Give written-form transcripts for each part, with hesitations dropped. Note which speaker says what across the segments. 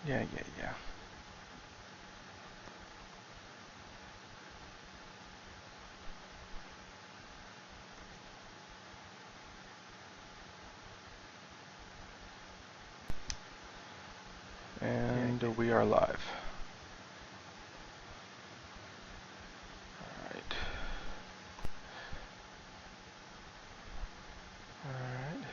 Speaker 1: Yeah. And we are live. Alright. Alright.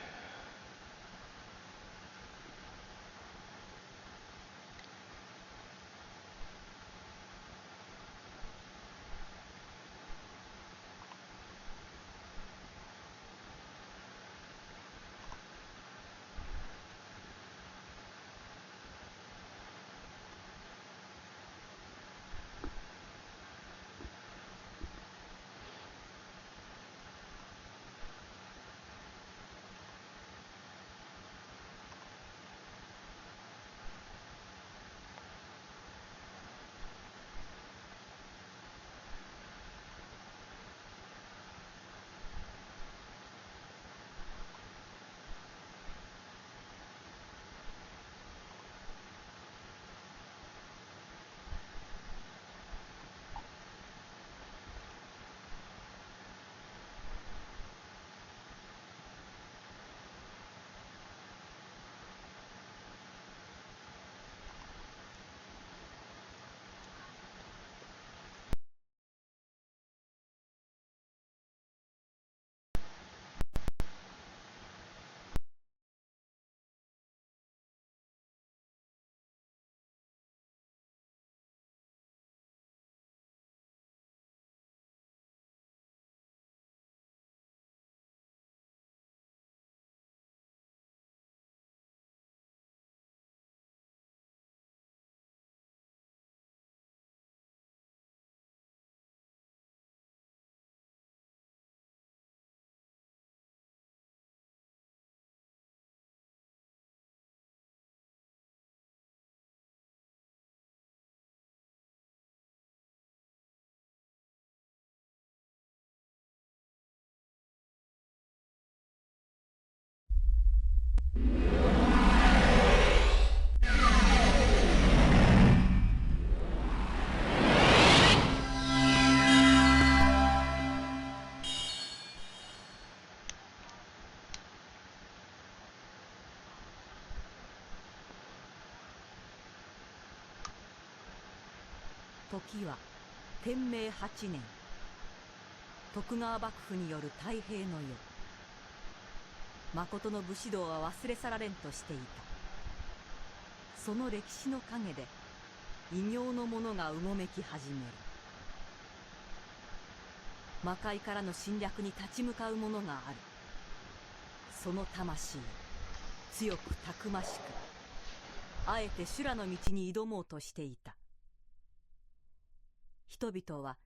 Speaker 2: 時は天明8年、徳川幕府による太平の世。誠の武士道は忘れ去られんとしていた。その歴史の陰で異形のものがうごめき始める。魔界からの侵略に立ち向かうものがある。その魂、強くたくましく、あえて修羅の道に挑もうとしていた。人々は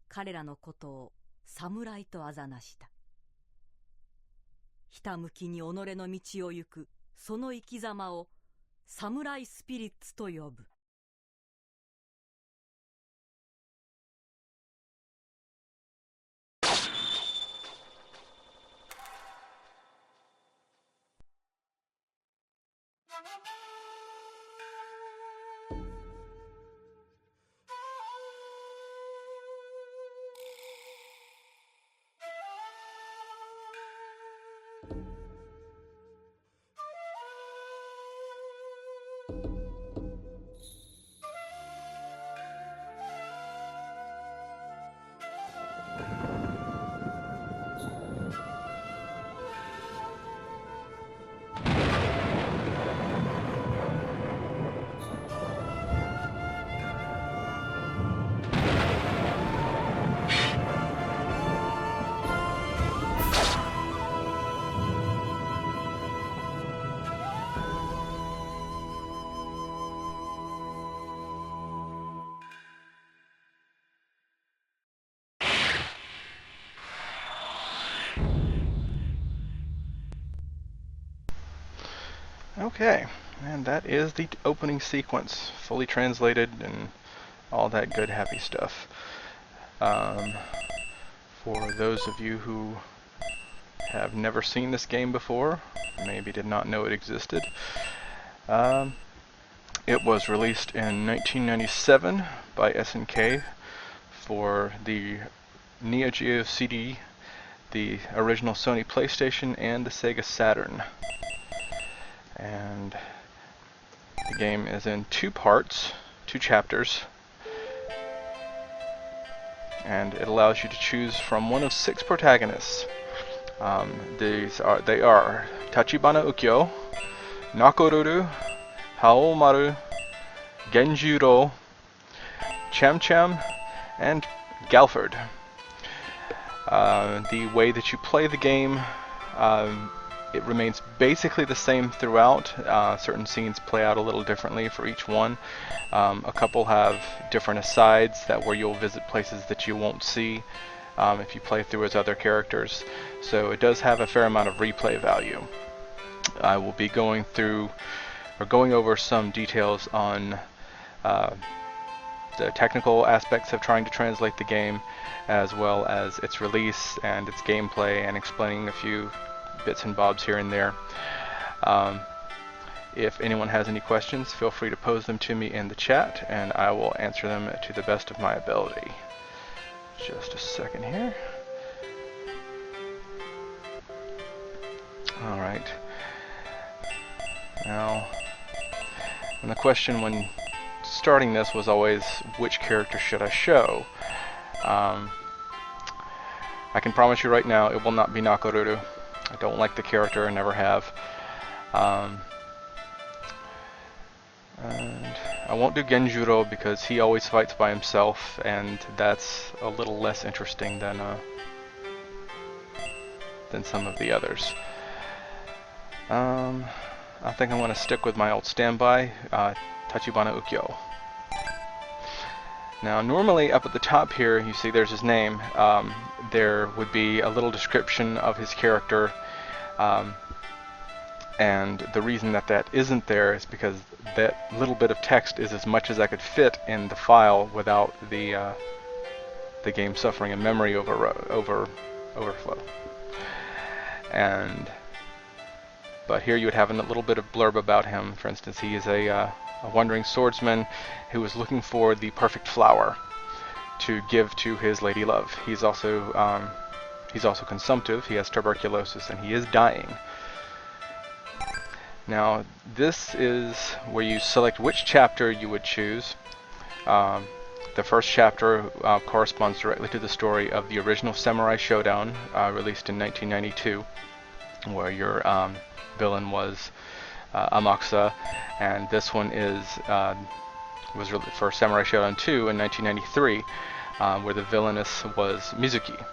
Speaker 2: 彼らのことを侍とあざなした。ひたむきに己の道を行くその生き様を侍スピリッツと呼ぶ。
Speaker 1: Okay, and that is the opening sequence, fully translated and all that good happy stuff. For those of you who have never seen this game before, maybe did not know it existed, It was released in 1997 by SNK for the Neo Geo CD, the original Sony PlayStation, and the Sega Saturn. And the game is in 2 parts, 2 chapters, and it allows you to choose from one of 6 protagonists. They are Tachibana Ukyo, Nakoruru, Haomaru, Genjuro, Cham, and Galford. The way that you play the game, it remains basically the same throughout. Certain scenes play out a little differently for each one. A couple have different asides where you'll visit places that you won't see if you play through as other characters. So it does have a fair amount of replay value. I will be going over some details on the technical aspects of trying to translate the game, as well as its release and its gameplay, and explaining a few bits and bobs here and there. If anyone has any questions, feel free to pose them to me in the chat, and I will answer them to the best of my ability. Just a second here. Alright. Now, and the question when starting this was always, which character should I show? I can promise you right now, it will not be Nakoruru. I don't like the character, I never have. And I won't do Genjuro because he always fights by himself, and that's a little less interesting than some of the others. I think I'm going to stick with my old standby, Tachibana Ukyo. Now, normally up at the top here, you see there's his name. There would be a little description of his character, and the reason that isn't there is because that little bit of text is as much as I could fit in the file without the game suffering a memory overflow. But here you would have a little bit of blurb about him. For instance, he is a wandering swordsman who is looking for the perfect flower to give to his lady love. He's also consumptive. He has tuberculosis, and he is dying. Now, this is where you select which chapter you would choose. The first chapter corresponds directly to the story of the original Samurai Shodown, released in 1992, where your villain was Amakusa, and this one was for Samurai Shodown 2 in 1993, where the villainess was Mizuki.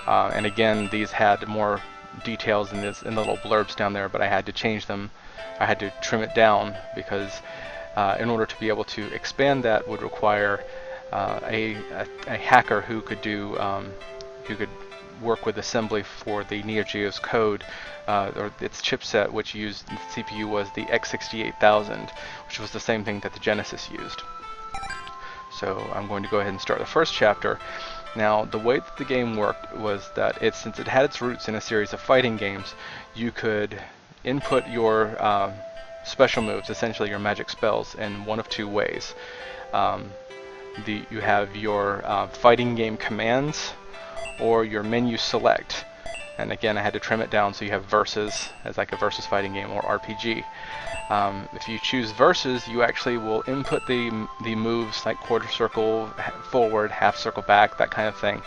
Speaker 1: And again, these had more details in the little blurbs down there, but I had to change them. I had to trim it down because in order to be able to expand that would require a hacker who could work with assembly for the Neo Geo's code, or its chipset, which used the CPU was the X68000, which was the same thing that the Genesis used. So I'm going to go ahead and start the first chapter. Now, the way that the game worked was that since it had its roots in a series of fighting games, you could input your special moves, essentially your magic spells, in one of 2 ways. You have your fighting game commands, or your menu select. And again, I had to trim it down so you have versus as like a versus fighting game or RPG. If you choose versus, you actually will input the moves like quarter circle forward, half circle back, that kind of thing.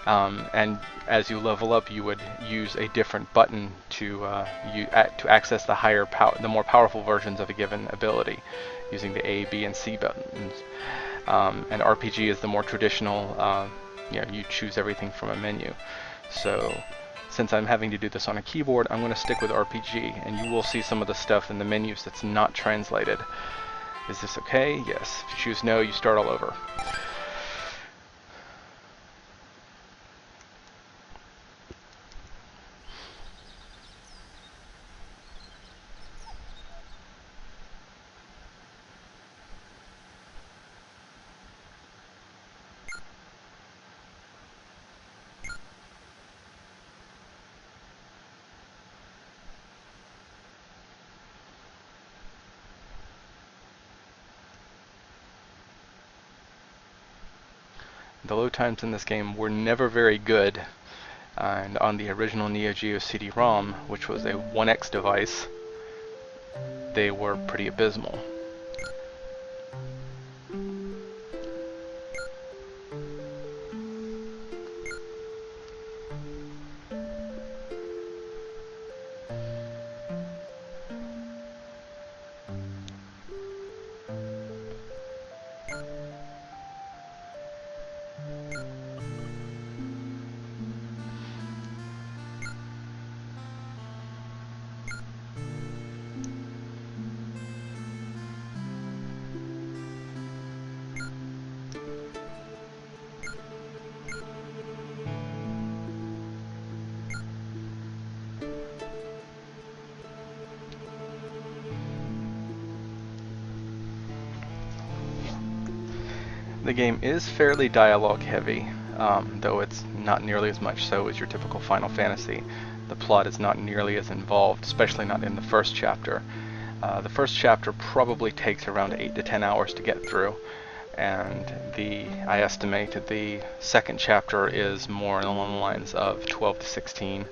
Speaker 1: And as you level up, you would use a different button to access the more powerful versions of a given ability, using the A, B, and C buttons. And RPG is the more traditional. You choose everything from a menu. So since I'm having to do this on a keyboard, I'm going to stick with RPG, and you will see some of the stuff in the menus that's not translated. Is this okay? Yes. If you choose no, you start all over. the load times in this game were never very good, and on the original Neo Geo CD-ROM, which was a 1X device, they were pretty abysmal. The game is fairly dialogue heavy, though it's not nearly as much so as your typical Final Fantasy. The plot is not nearly as involved, especially not in the first chapter. The first chapter probably takes around 8 to 10 hours to get through, and I estimate the second chapter is more along the lines of 12 to 16.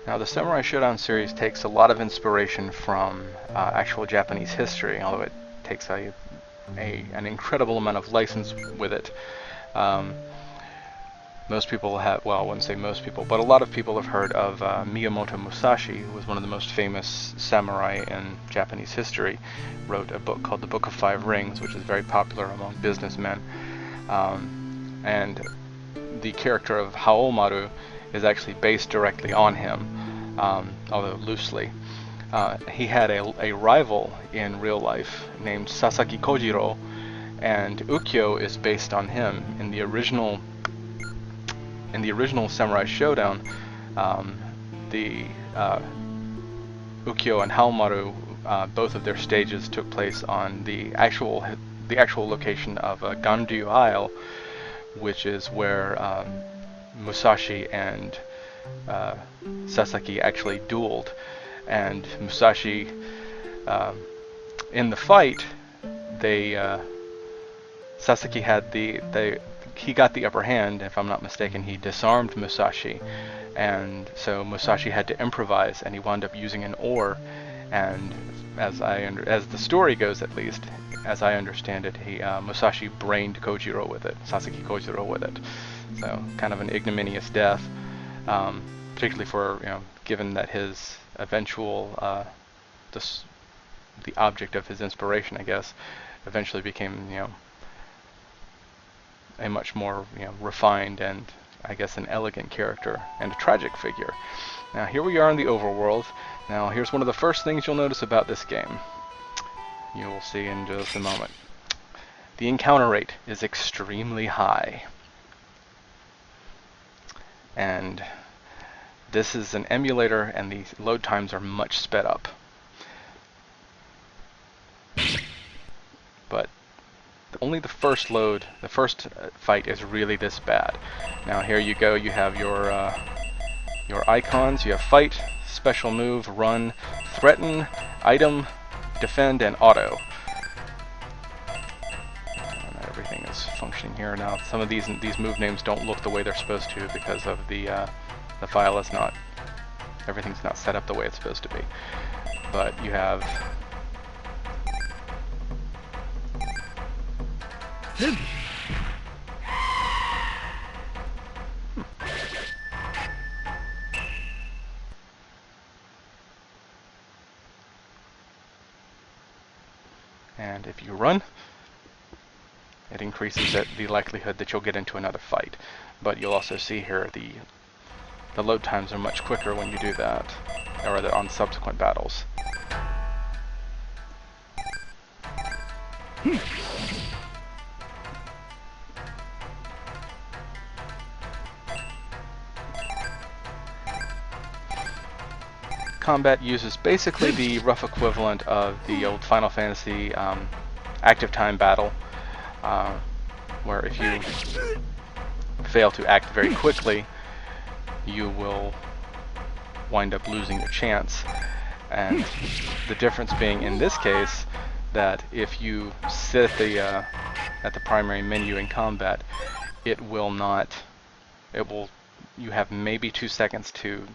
Speaker 1: Now, the Samurai Shodown series takes a lot of inspiration from actual Japanese history, although it takes an incredible amount of license with it. Most people have, well, I wouldn't say most people, but a lot of people have heard of Miyamoto Musashi, who was one of the most famous samurai in Japanese history. Wrote a book called The Book of Five Rings, which is very popular among businessmen. And the character of Haomaru is actually based directly on him, although loosely. He had a rival in real life named Sasaki Kojiro, and Ukyo is based on him. In the original Samurai Shodown, the Ukyo and Haomaru, both of their stages took place on the actual location of Ganryu Isle, which is where Musashi and Sasaki actually dueled. And Musashi, in the fight, Sasaki had he got the upper hand. If I'm not mistaken, he disarmed Musashi, and so Musashi had to improvise, and he wound up using an oar. And as the story goes, at least as I understand it, Musashi brained Kojiro with it, Sasaki Kojiro with it. So kind of an ignominious death, particularly for given that his eventual the object of his inspiration, I guess, eventually became a much more refined and I guess an elegant character and a tragic figure. Now here we are in the overworld. Now here's one of the first things you'll notice about this game. You will see in just a moment. The encounter rate is extremely high. And this is an emulator, and the load times are much sped up. But only the first fight is really this bad. Now here you go, you have your icons, you have fight, special move, run, threaten, item, defend, and auto. And everything is functioning here. Now some of these move names don't look the way they're supposed to because of the file is not, everything's not set up the way it's supposed to be. but you have and if you run, it increases the likelihood that you'll get into another fight. But you'll also see here the load times are much quicker when you do that, or rather on subsequent battles. Combat uses basically the rough equivalent of the old Final Fantasy active time battle, where if you fail to act very quickly, you will wind up losing your chance. And the difference being in this case that if you sit at the primary menu in combat, you have maybe 2 seconds to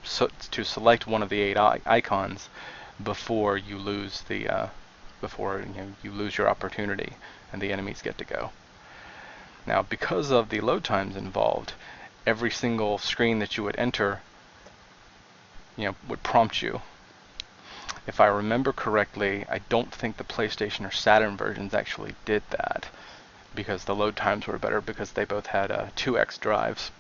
Speaker 1: select one of the 8 icons before you lose you lose your opportunity and the enemies get to go. Now, because of the load times involved, every single screen that you would enter, would prompt you. If I remember correctly, I don't think the PlayStation or Saturn versions actually did that, because the load times were better because they both had 2x drives.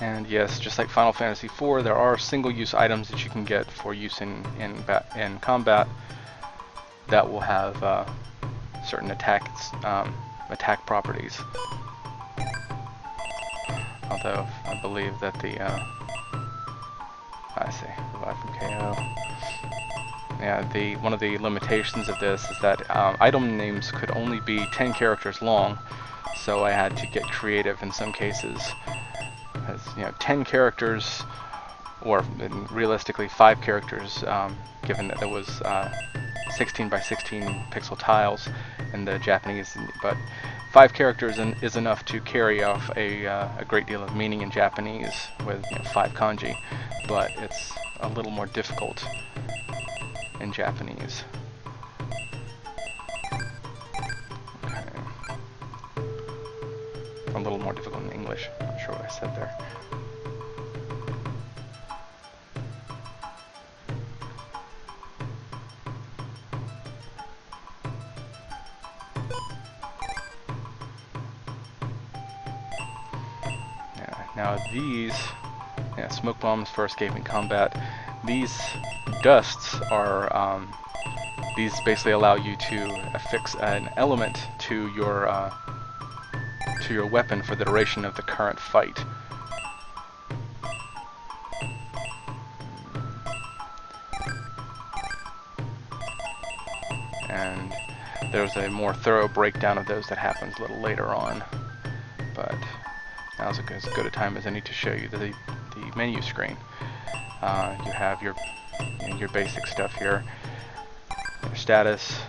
Speaker 1: And yes, just like Final Fantasy IV, there are single-use items that you can get for use in combat that will have certain attack properties. Although I believe that revive from KO. Yeah, one of the limitations of this is that item names could only be 10 characters long, so I had to get creative in some cases. As 10 characters, or realistically 5 characters, given that there was 16 by 16 pixel tiles in the Japanese, but 5 characters is enough to carry off a great deal of meaning in Japanese with 5 kanji, but it's a little more difficult in Japanese. A little more difficult in English. Not sure what I said there. Now these, smoke bombs for escaping combat. These dusts are, these basically allow you to affix an element to your weapon for the duration of the current fight. And there's a more thorough breakdown of those that happens a little later on. But now's as good a time as any to show you the menu screen. You have your basic stuff here. Your status.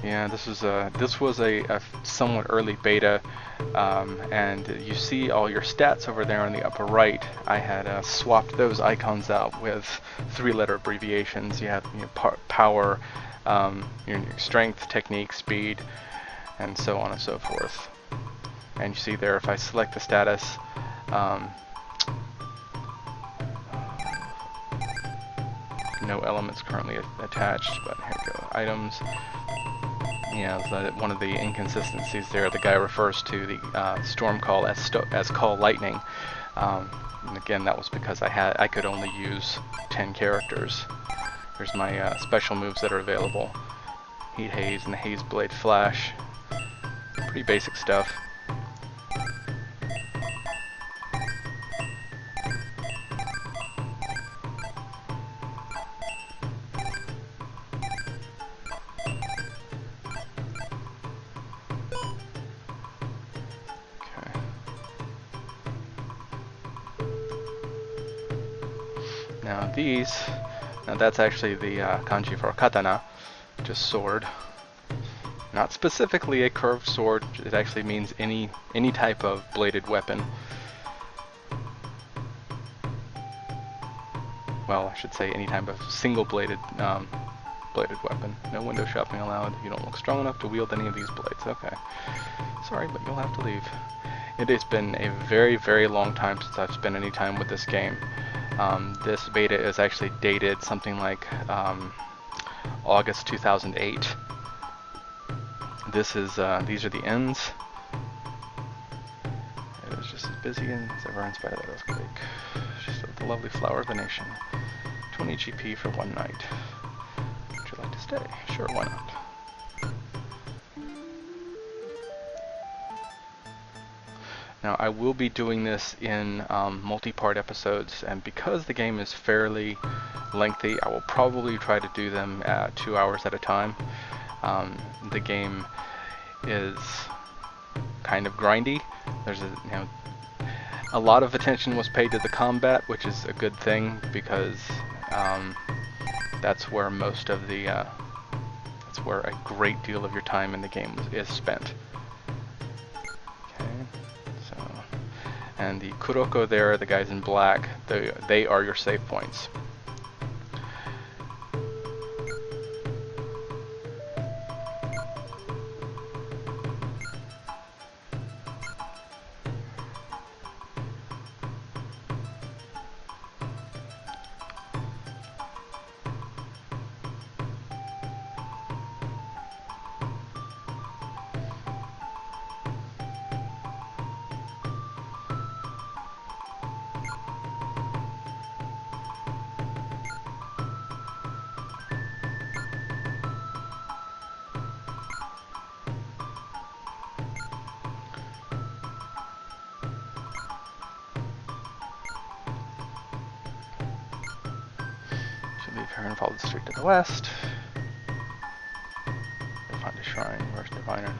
Speaker 1: Yeah, this was a somewhat early beta, and you see all your stats over there on the upper right. I had swapped those icons out with 3-letter abbreviations. You have power, your strength, technique, speed, and so on and so forth. And you see there, if I select the status, no elements currently attached, but here we go, items. Yeah, one of the inconsistencies there, the guy refers to the storm call as call lightning. And again, that was because I could only use 10 characters. Here's my special moves that are available. heat haze and the haze blade flash. Pretty basic stuff. Okay. Now that's actually the kanji for katana, just sword. Not specifically a curved sword, it actually means any type of bladed weapon. Well, I should say any type of single-bladed bladed weapon. No window shopping allowed. You don't look strong enough to wield any of these blades. Okay. Sorry, but you'll have to leave. It has been a very, very long time since I've spent any time with this game. This beta is actually dated something like August 2008. These are the ends. It was just as busy as ever in spite of that earthquake. Just the lovely flower of the nation. 20 GP for one night. Would you like to stay? Sure, why not? Now, I will be doing this in multi-part episodes, and because the game is fairly lengthy, I will probably try to do them at 2 hours at a time. The game is kind of grindy. There's a lot of attention was paid to the combat, which is a good thing because that's where most of the that's where a great deal of your time in the game is spent. Okay, so and the Kuroko there, the guys in black, they are your save points. Leave her and follow the street to the west. We'll find a shrine. Where's Diviner?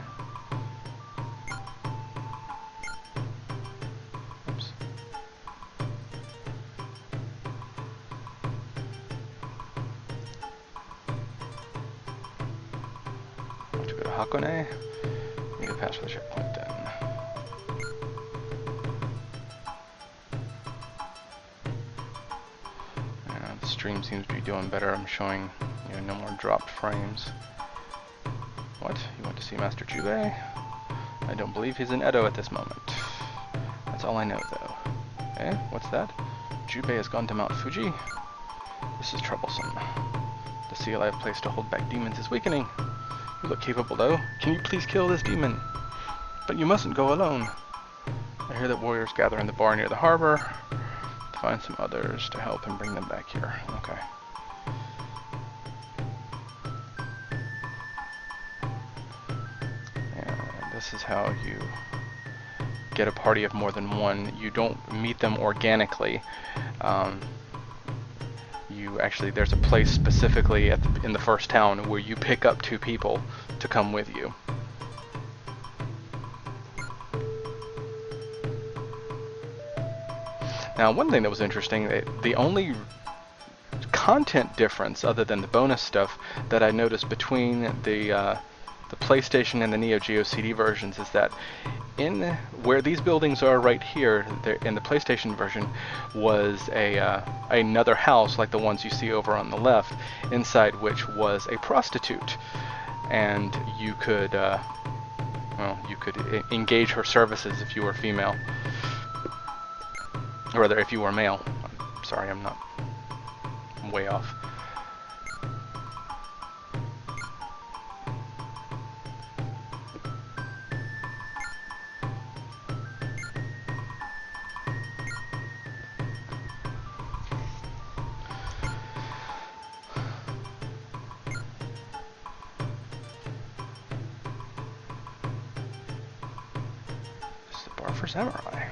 Speaker 1: Oops. Want to go to Hakone? Need to pass for the checkpoint then. The stream seems to be doing better. I'm showing no more dropped frames. What? You want to see Master Jubei? I don't believe he's in Edo at this moment. That's all I know, though. Eh? What's that? Jubei has gone to Mount Fuji? This is troublesome. The seal I have placed to hold back demons is weakening. You look capable, though. Can you please kill this demon? But you mustn't go alone. I hear that warriors gather in the bar near the harbor. Find some others to help and bring them back here. Okay. And this is how you get a party of more than one. You don't meet them organically. There's a place specifically in the first town where you pick up 2 people to come with you. Now, one thing that was interesting, the only content difference other than the bonus stuff that I noticed between the PlayStation and the Neo Geo CD versions is that in where these buildings are right here, in the PlayStation version, was another house like the ones you see over on the left, inside which was a prostitute, and you could engage her services if you were female. Or rather, if you were male. I'm sorry, I'm way off. Bar for Samurai.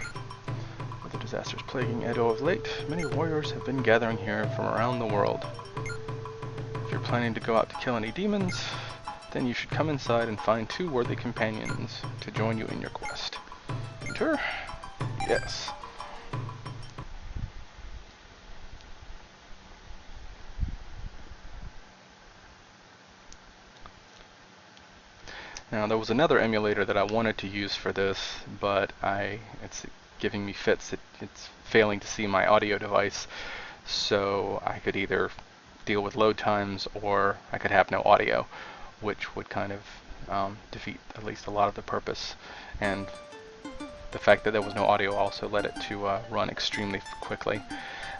Speaker 1: With the disasters plaguing Edo of late, many warriors have been gathering here from around the world. If you're planning to go out to kill any demons, then you should come inside and find 2 worthy companions to join you in your quest. Enter? Yes. Now there was another emulator that I wanted to use for this, but it's giving me fits. It's failing to see my audio device, so I could either deal with load times or I could have no audio, which would kind of defeat at least a lot of the purpose. And the fact that there was no audio also led it to run extremely quickly.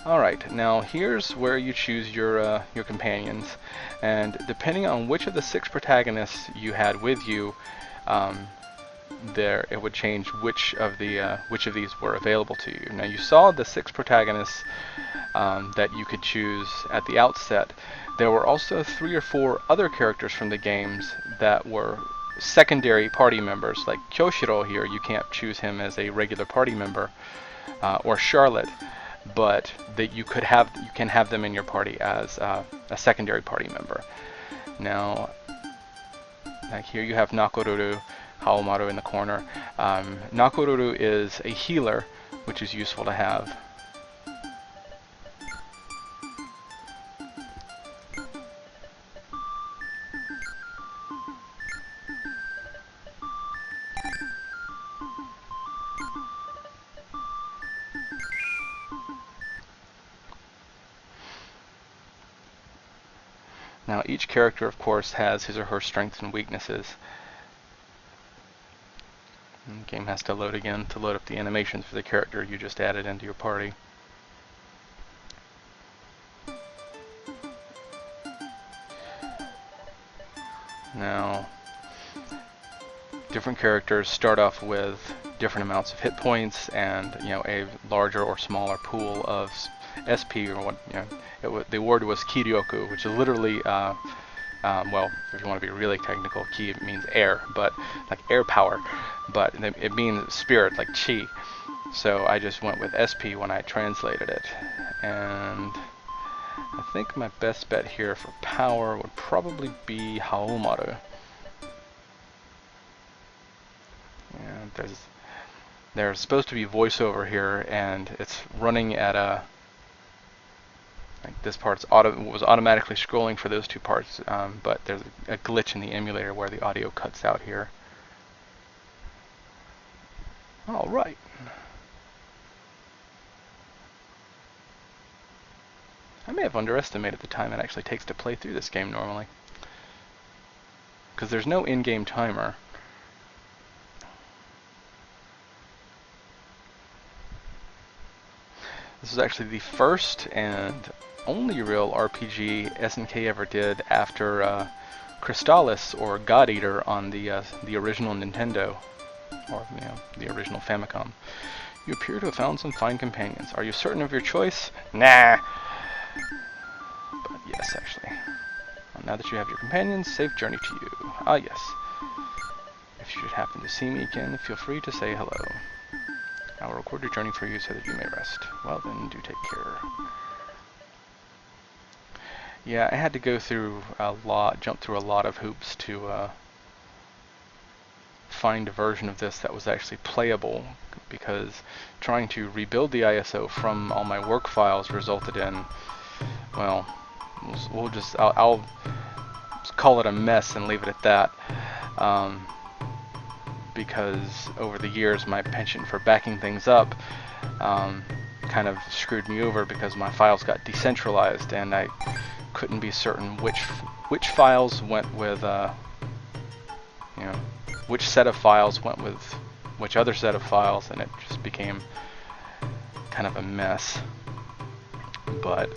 Speaker 1: Alright, now here's where you choose your companions, and depending on which of the 6 protagonists you had with you, it would change which of these were available to you. Now you saw the 6 protagonists that you could choose at the outset. There were also 3 or 4 other characters from the games that were secondary party members, like Kyoshiro here. You can't choose him as a regular party member, or Charlotte, but that you can have them in your party as a secondary party member. Now, like here you have Nakoruru, Haomaru in the corner. Nakoruru is a healer, which is useful to have. Now each character, of course, has his or her strengths and weaknesses. And the game has to load again to load up the animations for the character you just added into your party. Now, different characters start off with different amounts of hit points and a larger or smaller pool of SP, or what the word was Kiryoku, which is literally well, if you want to be really technical, ki means air, but like air power, but it means spirit, like chi. So I just went with SP when I translated it, and I think my best bet here for power would probably be Haomaru. Yeah, there's supposed to be voiceover here, and it's running at a, like this part's was automatically scrolling for those 2 parts, but there's a glitch in the emulator where the audio cuts out here. All right. I may have underestimated the time it actually takes to play through this game normally, because there's no in-game timer. This is actually the first and only real RPG SNK ever did after Crystallis or God Eater on the original Nintendo, or the original Famicom. You appear to have found some fine companions. Are you certain of your choice? Nah. But yes, actually. Well, now that you have your companions, safe journey to you. Ah, yes. If you should happen to see me again, feel free to say hello. I will record your journey for you so that you may rest. Well then, do take care. Yeah, I had to go through jump through a lot of hoops to find a version of this that was actually playable, because trying to rebuild the ISO from all my work files resulted in, well, I'll call it a mess and leave it at that. Because over the years my penchant for backing things up kind of screwed me over, because my files got decentralized and I couldn't be certain which files went with which set of files went with which other set of files, and it just became kind of a mess. But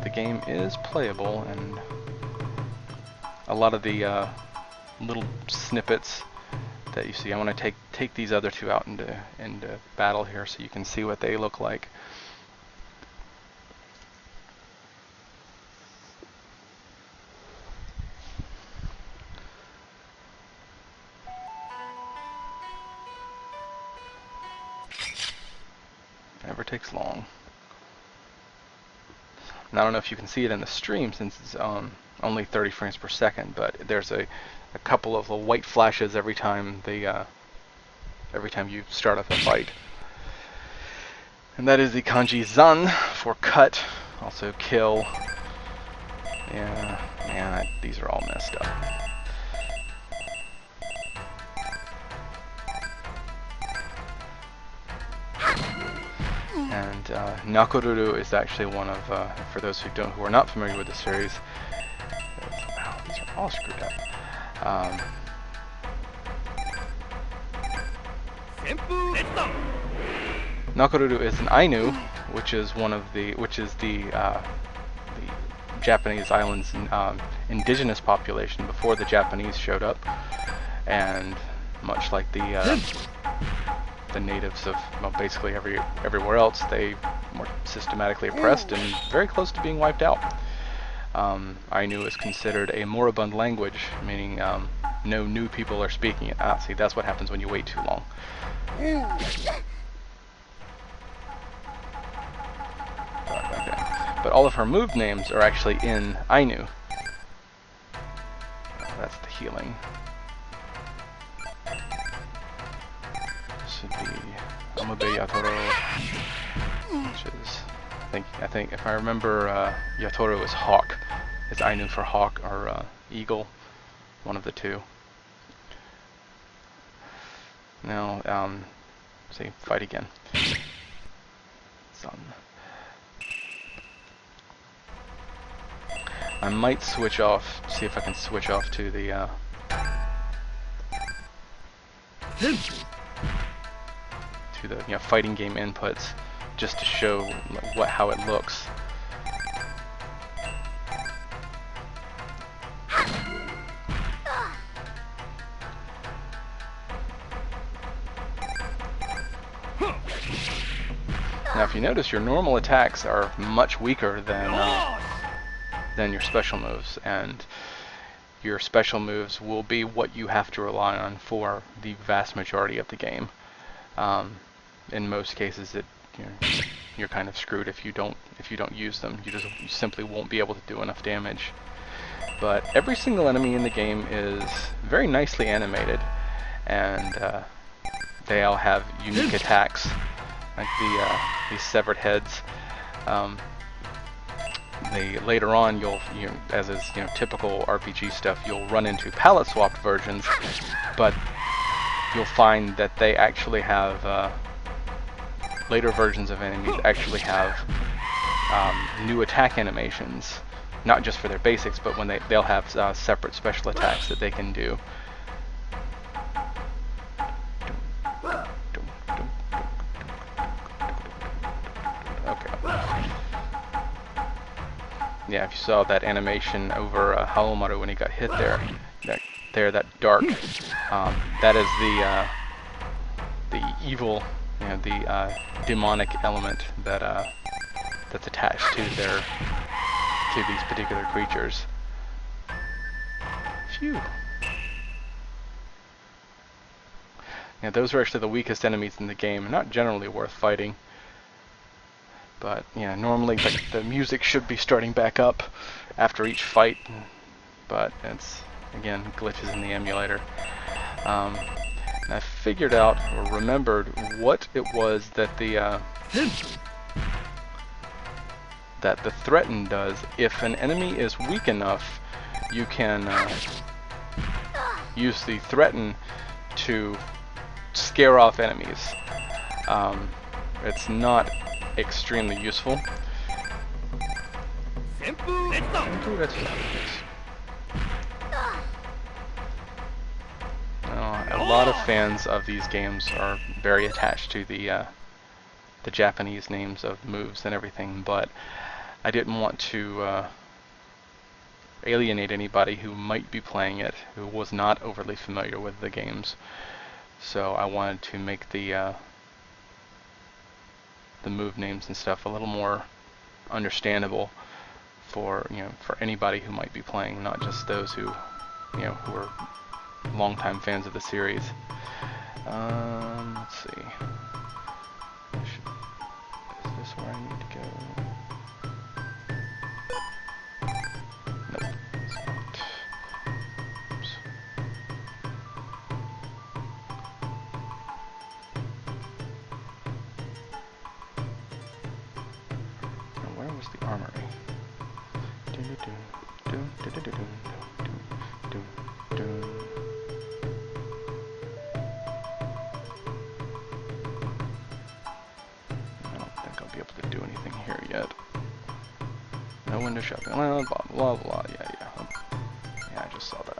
Speaker 1: the game is playable, and a lot of the little snippets that you see, I want to take these other 2 out into battle here so you can see what they look like. Never takes long. And I don't know if you can see it in the stream since it's only 30 frames per second, but there's a couple of little white flashes every time you start up a fight. And that is the kanji zan for cut, also kill. Yeah, man, these are all messed up. And Nakoruru is actually one of, for those who are not familiar with the series, wow, these are all screwed up. Nakoruru is an Ainu, which is the Japanese island's indigenous population before the Japanese showed up, and much like the natives of, well, basically everywhere else, they were systematically oppressed and very close to being wiped out. Ainu is considered a moribund language, meaning no new people are speaking it. See, that's what happens when you wait too long. Okay. But all of her move names are actually in Ainu. That's the healing. Should be Amube Yatoro, which is, I think if I remember, Yatoro is hawk. It's Ainu for hawk or eagle, one of the two. Now, see, fight again. Sun. I might switch off, see if I can switch off to the fighting game inputs, just to show how it looks. Now, if you notice, your normal attacks are much weaker than your special moves, and your special moves will be what you have to rely on for the vast majority of the game. In most cases, you're kind of screwed if you don't use them. You simply won't be able to do enough damage. But every single enemy in the game is very nicely animated, and they all have unique attacks, like these severed heads. Later on, as is typical RPG stuff, you'll run into palette swapped versions, but you'll find that they actually have later versions of enemies actually have new attack animations, not just for their basics, but when they'll have separate special attacks that they can do. Yeah, if you saw that animation over Haomaru when he got hit there, that dark, that is the evil, the demonic element that's attached to these particular creatures. Phew. Yeah, those are actually the weakest enemies in the game, not generally worth fighting. But normally the music should be starting back up after each fight, but it's, again, glitches in the emulator. And I figured out or remembered what it was that the threaten does. If an enemy is weak enough, you can use the threaten to scare off enemies. It's not extremely useful. A lot of fans of these games are very attached to the Japanese names of moves and everything, but I didn't want to alienate anybody who might be playing it, who was not overly familiar with the games. So I wanted to make the move names and stuff a little more understandable for anybody who might be playing, not just those who who are longtime fans of the series. Let's see. Nope, it's not. Oops. Now, where was the armory? I don't think I'll be able to do anything here yet. No window shopping. Blah blah blah blah. Yeah, yeah. Yeah, I just saw that.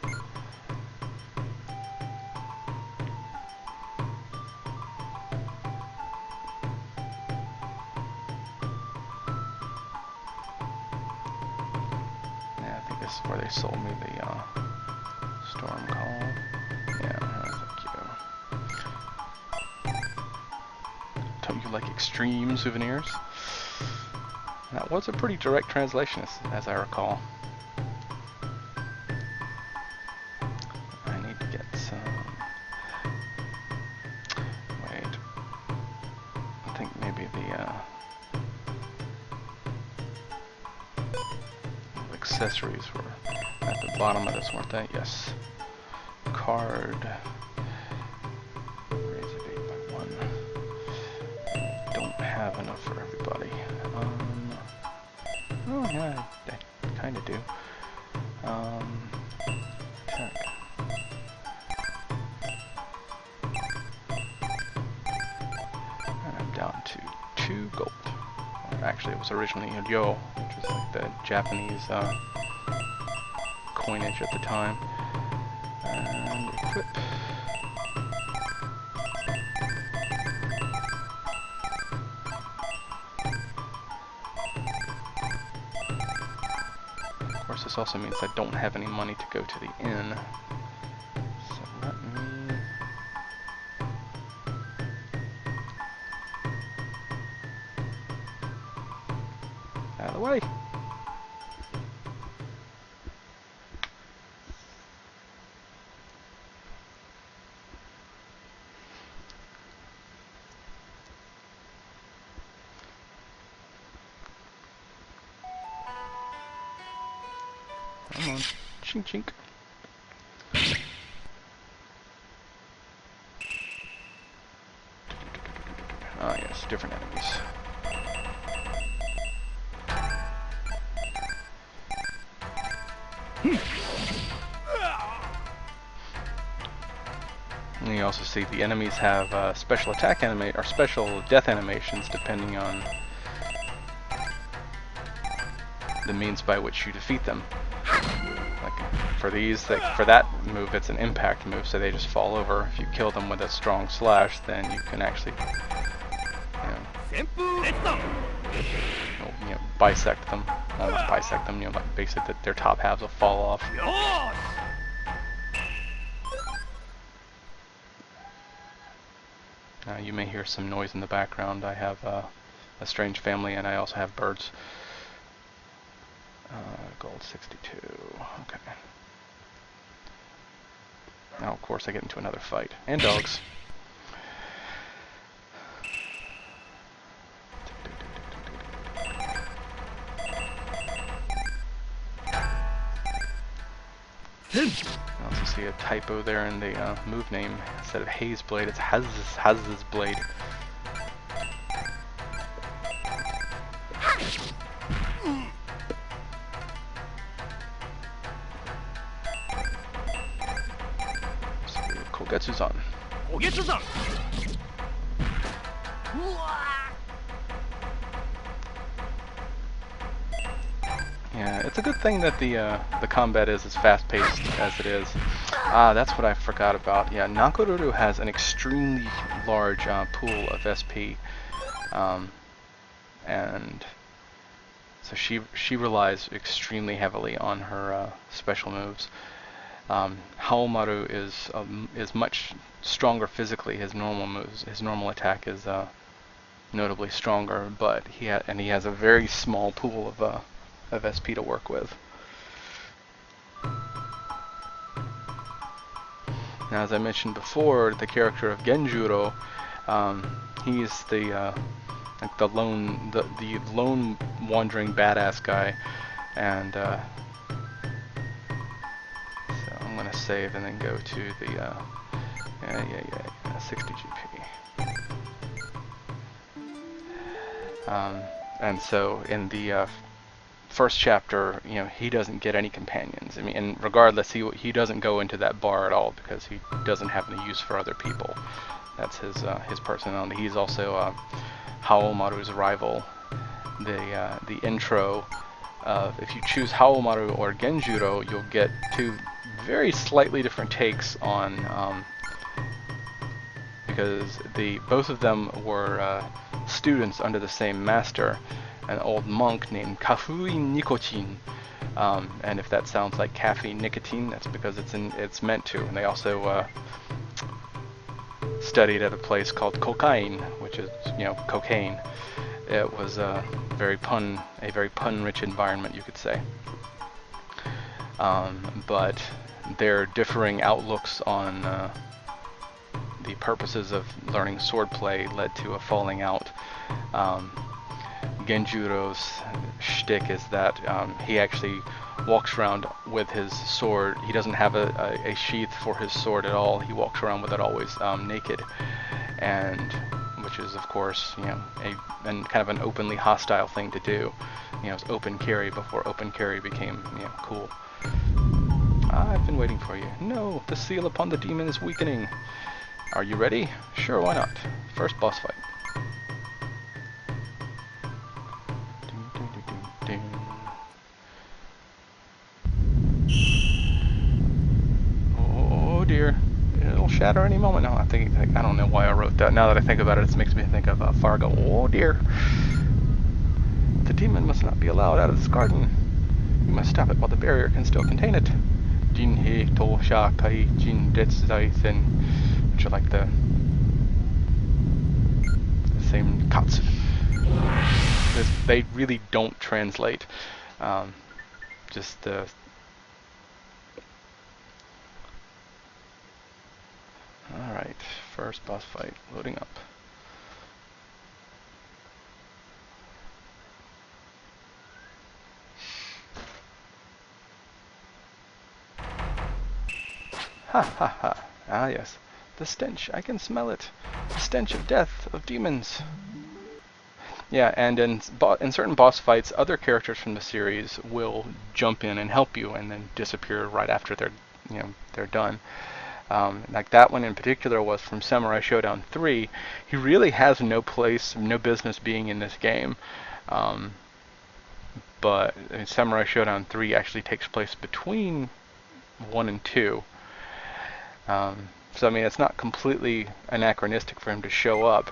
Speaker 1: Yeah, I think this is where they sold me the storm call. Yeah, thank you. Don't you like extreme souvenirs? That was a pretty direct translation, as I recall. I need to get some... Wait. I think maybe the accessories were at the bottom of this, weren't they? Yes. Card. Raise it 8 by 1. Don't have enough for everybody. Oh yeah, I kind of do. Check. And I'm down to 2 gold. Or actually, it was originally a ryo, which was like the Japanese coinage at the time. And equip. Of course, this also means I don't have any money to go to the inn. So let me... out of the way. Come on. Chink chink. Ah yes, different enemies. And you also see the enemies have special attack or special death animations depending on the means by which you defeat them. Like for these, for that move, it's an impact move, so they just fall over. If you kill them with a strong slash, then you can actually, bisect them. Well, not bisect them. Like basically their top halves will fall off. You may hear some noise in the background. I have a strange family, and I also have birds. Gold 62. Okay. Now, of course, I get into another fight. And dogs. I also see a typo there in the move name. Instead of Haze Blade, it's Haz's Blade. Kogetsu-san.
Speaker 3: Kogetsu-san!
Speaker 1: Yeah, it's a good thing that the combat is as fast-paced as it is. Ah, that's what I forgot about. Yeah, Nakoruru has an extremely large pool of SP, and so she relies extremely heavily on her special moves. Haomaru is much stronger physically. His normal attack is notably stronger, but he has a very small pool of SP to work with. Now, as I mentioned before, the character of Genjuro, he's the like the lone wandering badass guy, and so I'm gonna save and then go to the 60 GP. And so in the first chapter, you know, he doesn't get any companions. I mean, and regardless, he doesn't go into that bar at all because he doesn't have any use for other people. That's his personality. He's also Haomaru's rival. The intro, if you choose Haomaru or Genjuro, you'll get two very slightly different takes on because both of them were students under the same master, an old monk named Kafui Nikotin. And if that sounds like caffeine nicotine, that's because it's meant to. And they also studied at a place called Cocaine, which is, you know, cocaine. It was a very pun-rich environment, you could say. But their differing outlooks on the purposes of learning swordplay led to a falling out. Genjuro's shtick is that he actually walks around with his sword. He doesn't have a sheath for his sword at all. He walks around with it always naked, and which is, of course, you know, and kind of an openly hostile thing to do. You know, it's open carry before open carry became, you know, cool. I've been waiting for you. No, the seal upon the demon is weakening. Are you ready? Sure, why not? First boss fight. Oh dear. It'll shatter any moment. No, I don't know why I wrote that. Now that I think about it, it makes me think of Fargo. Oh dear. The demon must not be allowed out of this garden. We must stop it while the barrier can still contain it. Jinhei to sha kai jin detsuzai sen, which are like the same katsu. They really don't translate. Just the Alright, first boss fight, loading up. Ha ha ha. Ah yes. The stench, I can smell it. The stench of death, of demons. Yeah, and in certain boss fights, other characters from the series will jump in and help you and then disappear right after they're done. Like that one in particular was from Samurai Shodown 3. He really has no business being in this game. But Samurai Shodown 3 actually takes place between 1 and 2. So I mean, it's not completely anachronistic for him to show up.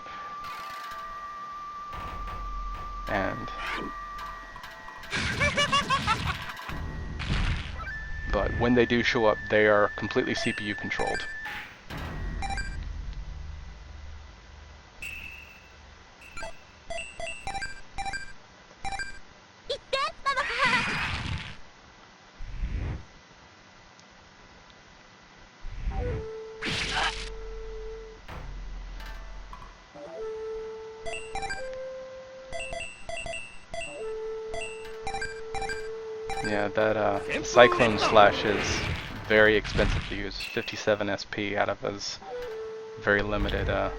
Speaker 1: But when they do show up, they are completely CPU controlled. Yeah, that Cyclone Slash is very expensive to use. 57 SP out of his very limited. Yeah,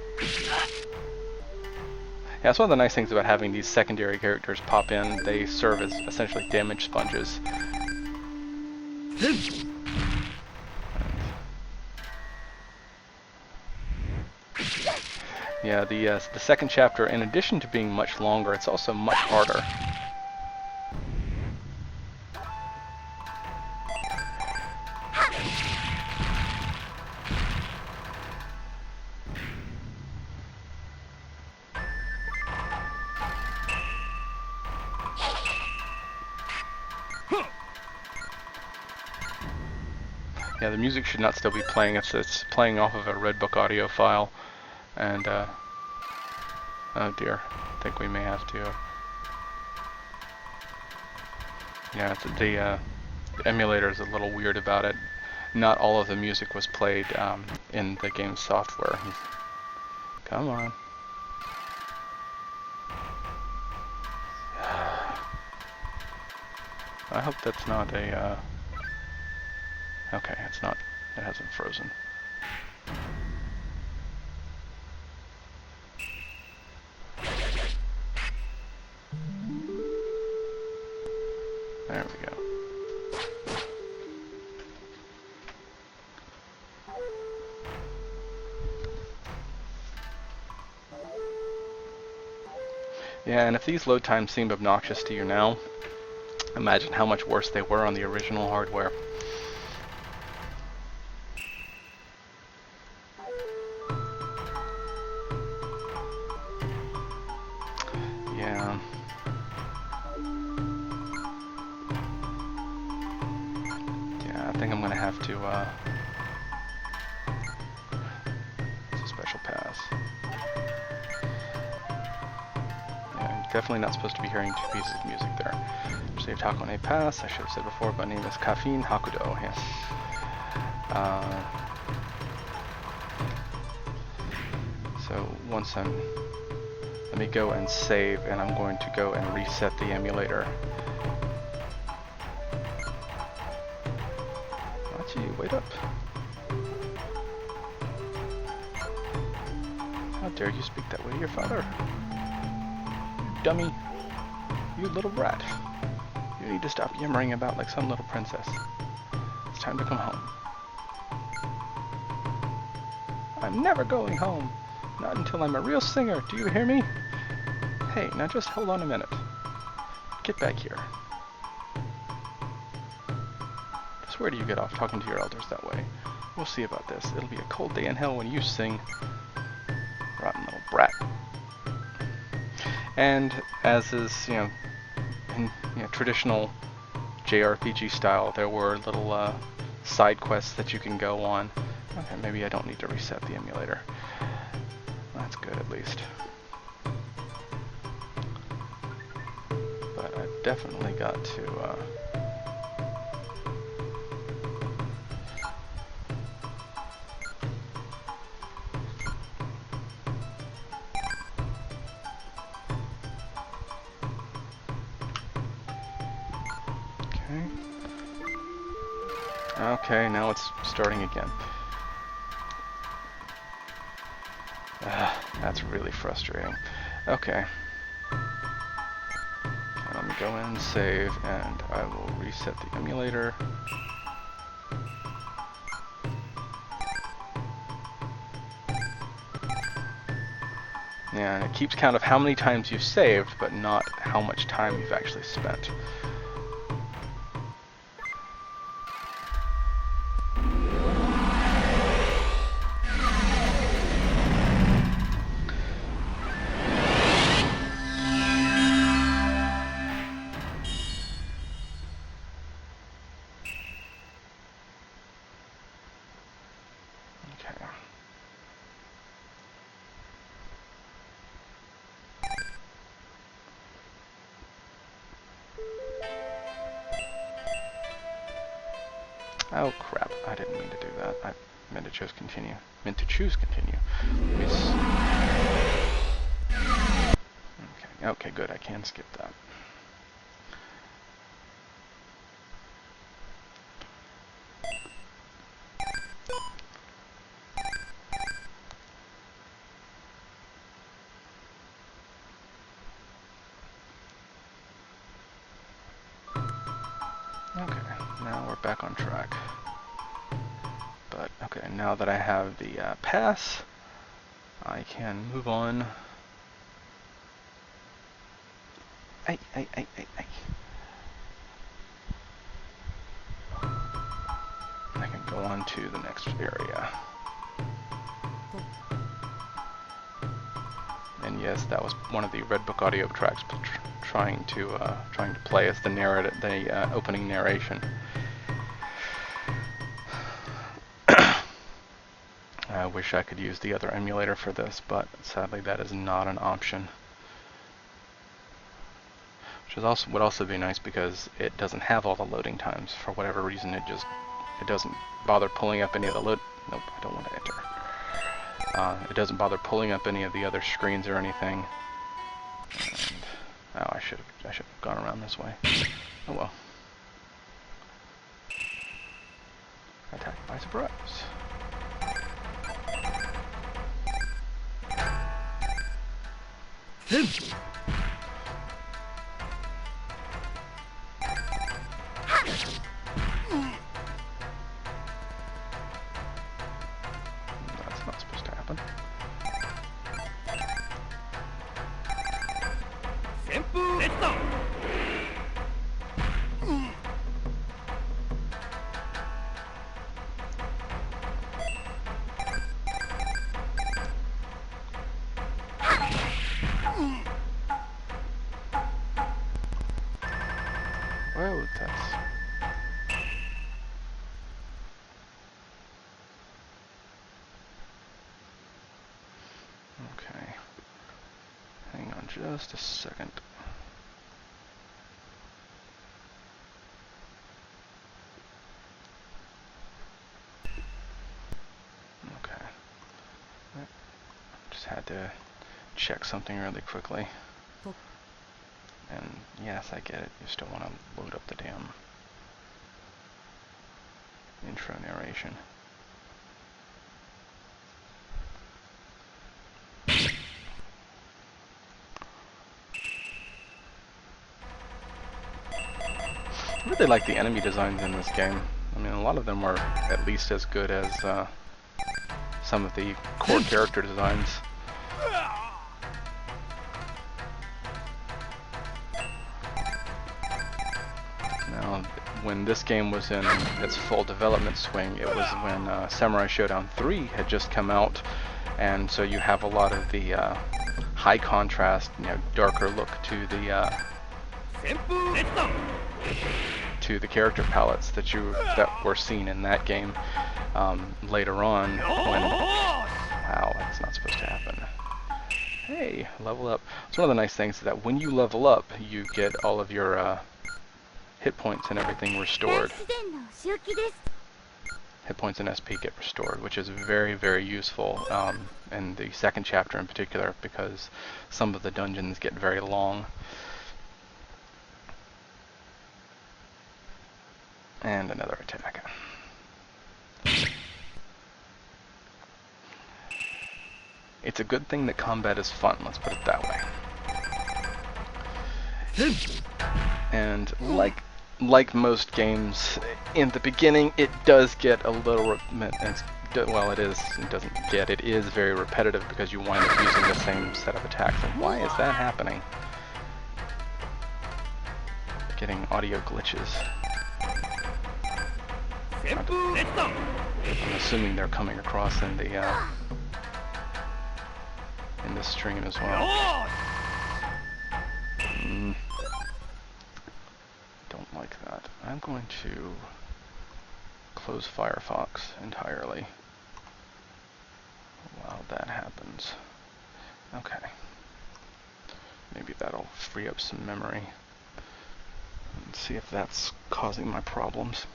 Speaker 1: that's one of the nice things about having these secondary characters pop in. They serve as essentially damage sponges. Yeah, the second chapter, in addition to being much longer, it's also much harder. Yeah, the music should not still be playing. It's playing off of a Redbook audio file, and oh dear, I think we may have to. Yeah, the emulator is a little weird about it. Not all of the music was played in the game's software. Come on. I hope that's not a, okay, it's not, it hasn't frozen. There we go. Yeah, and if these load times seem obnoxious to you now, imagine how much worse they were on the original hardware. Yeah. Yeah, I think I'm gonna have to, it's a special pass. Yeah, I'm definitely not supposed to be hearing two pieces of music there. Save talk on a pass, I should have said before, but name is Caffeine Hakudo, yes. So once I'm, let me go and save, and I'm going to go and reset the emulator. Machi, wait up. How dare you speak that way to your father? You dummy. You little brat. You need to stop yammering about like some little princess. It's time to come home. I'm never going home. Not until I'm a real singer. Do you hear me? Hey, now just hold on a minute. Get back here. Just where do you get off talking to your elders that way? We'll see about this. It'll be a cold day in hell when you sing. Rotten little brat. And as is, in traditional JRPG style, there were little side quests that you can go on. Okay, maybe I don't need to reset the emulator. That's good at least. But I've definitely got to Okay, now it's starting again. That's really frustrating. Okay. Let me go in and save, and I will reset the emulator. Yeah, and it keeps count of how many times you've saved, but not how much time you've actually spent. Oh crap, I didn't mean to do that. I meant to choose continue. Okay, good, I can skip that. Okay, now we're back on track. But, okay, now that I have the pass, I can move on. I can go on to the next area. And yes, that was one of the Red Book audio tracks trying to play as the opening narration. I wish I could use the other emulator for this, but sadly that is not an option. Which would also be nice because it doesn't have all the loading times. For whatever reason, it doesn't bother pulling up any of the Nope, I don't want to enter. It doesn't bother pulling up any of the other screens or anything. And, oh, I should have gone around this way. Oh well. Attack by surprise. That's not supposed to happen. Whoa, that's... Okay. Hang on just a second. Okay. Just had to check something really quickly. And yes, I get it. You still want to load up the damn intro narration. I really like the enemy designs in this game. I mean, a lot of them are at least as good as some of the core character designs. Now, when this game was in its full development swing, it was when Samurai Shodown 3 had just come out, and so you have a lot of the high contrast, darker look to the character palettes that were seen in that game later on. Wow, that's not supposed to happen. Hey, level up. So one of the nice things is that when you level up, you get all of your hit points and everything restored. Hit points and SP get restored, which is very, very useful in the second chapter in particular, because some of the dungeons get very long. And another attack. It's a good thing that combat is fun, let's put it that way. And like most games, in the beginning it does get a little it is very repetitive because you wind up using the same set of attacks. And why is that happening? Getting audio glitches. I'm assuming they're coming across in the stream as well. Don't like that. I'm going to close Firefox entirely while that happens. Okay. Maybe that'll free up some memory. Let's see if that's causing my problems.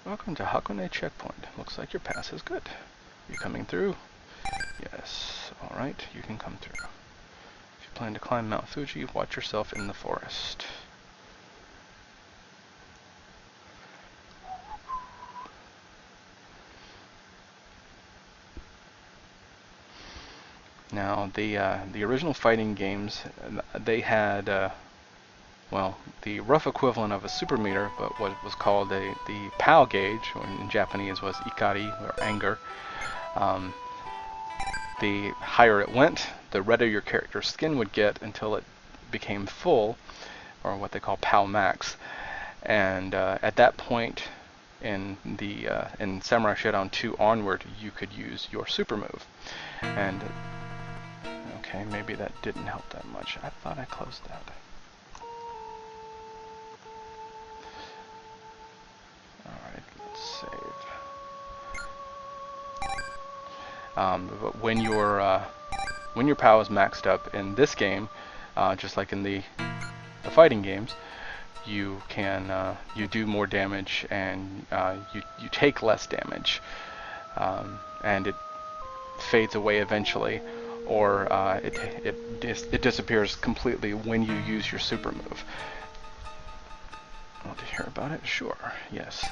Speaker 1: Welcome to Hakone Checkpoint. Looks like your pass is good. You coming through? Yes. Alright, you can come through. If you plan to climb Mount Fuji, watch yourself in the forest. Now, the original fighting games, they had well, the rough equivalent of a super meter, but what was called the POW gauge, or in Japanese was ikari, or anger. The higher it went, the redder your character's skin would get until it became full, or what they call POW max. And at that point, in Samurai Shodown 2 onward, you could use your super move. And okay, maybe that didn't help that much. I thought I closed that. Alright, let's save. But when your POW is maxed up in this game, just like in the fighting games, you can you do more damage and you take less damage, and fades away eventually, or it disappears completely when you use your super move. Want to hear about it? Sure. Yes.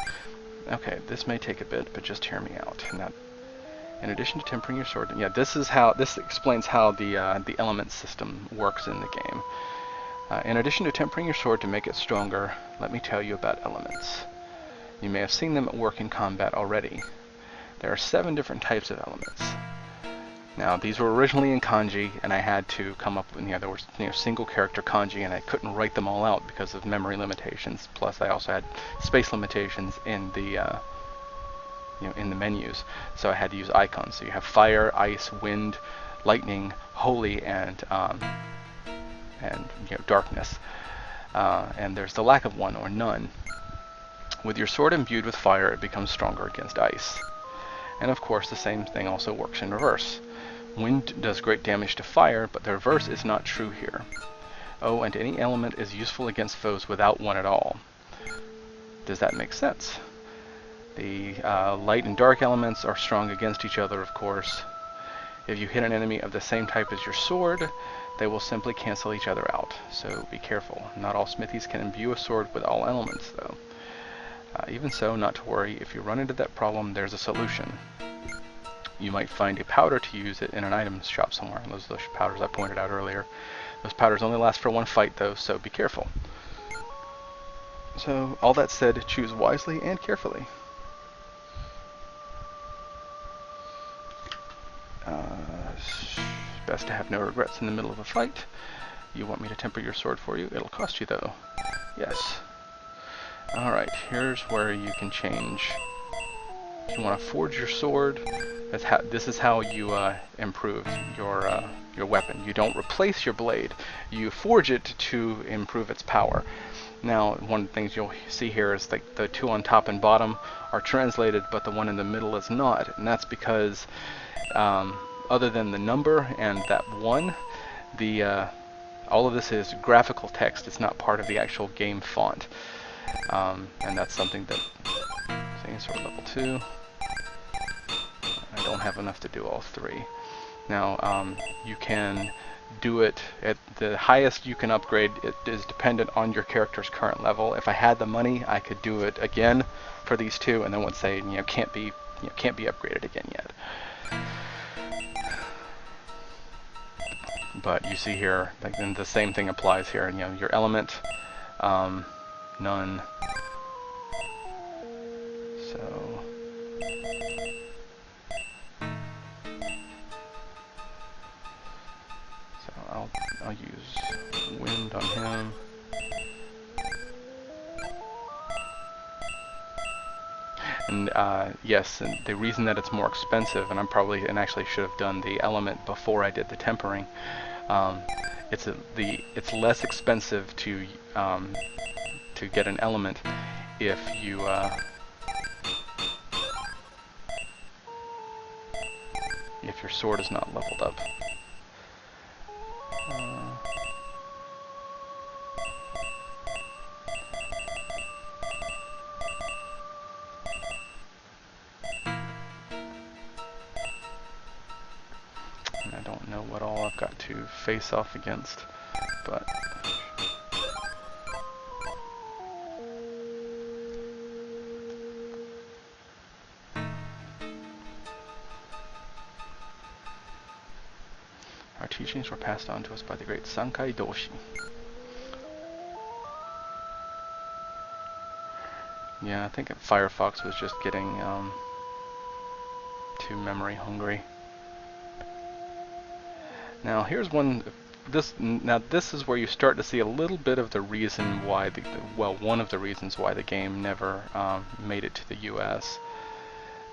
Speaker 1: Okay, this may take a bit, but just hear me out. Now, in addition to tempering your sword, yeah, this explains how the element system works in the game. In addition to tempering your sword to make it stronger, let me tell you about elements. You may have seen them at work in combat already. There are 7 different types of elements. Now, these were originally in kanji, and I had to come up with, there were single character kanji, and I couldn't write them all out because of memory limitations. Plus, I also had space limitations in the in the menus, so I had to use icons. So you have fire, ice, wind, lightning, holy, and darkness. And there's the lack of one, or none. With your sword imbued with fire, it becomes stronger against ice. And of course, the same thing also works in reverse. Wind does great damage to fire, but the reverse is not true here. Oh, and any element is useful against foes without one at all. Does that make sense? The light and dark elements are strong against each other, of course. If you hit an enemy of the same type as your sword, they will simply cancel each other out, so be careful. Not all smithies can imbue a sword with all elements, though. Even so, not to worry, if you run into that problem, there's a solution. You might find a powder to use it in an items shop somewhere. Those are the powders I pointed out earlier. Those powders only last for one fight, though, so be careful. So, all that said, choose wisely and carefully. Best to have no regrets in the middle of a fight. You want me to temper your sword for you? It'll cost you, though. Yes. Alright, here's where you can change. If you want to forge your sword, this is how you improve your weapon. You don't replace your blade, you forge it to improve its power. Now, one of the things you'll see here is like the 2 on top and bottom are translated, but the one in the middle is not, and that's because other than the number and that 1, all of this is graphical text. It's not part of the actual game font. And that's something that, sword level 2. I don't have enough to do all 3. Now, you can do it at the highest you can upgrade. It is dependent on your character's current level. If I had the money, I could do it again for these 2, and then would say, can't be upgraded again yet. But you see here, like, then the same thing applies here. Your element, none. So I'll use wind on him. And yes, and the reason that it's more expensive, and actually should have done the element before I did the tempering. It's less expensive to get an element if your sword is not leveled up. And I don't know what all I've got to face off against, but our teachings were passed on to us by the great Sankai Doshi. Yeah, I think Firefox was just getting too memory hungry. Now here's one. This is where you start to see a little bit of the reason why one of the reasons why the game never made it to the U.S.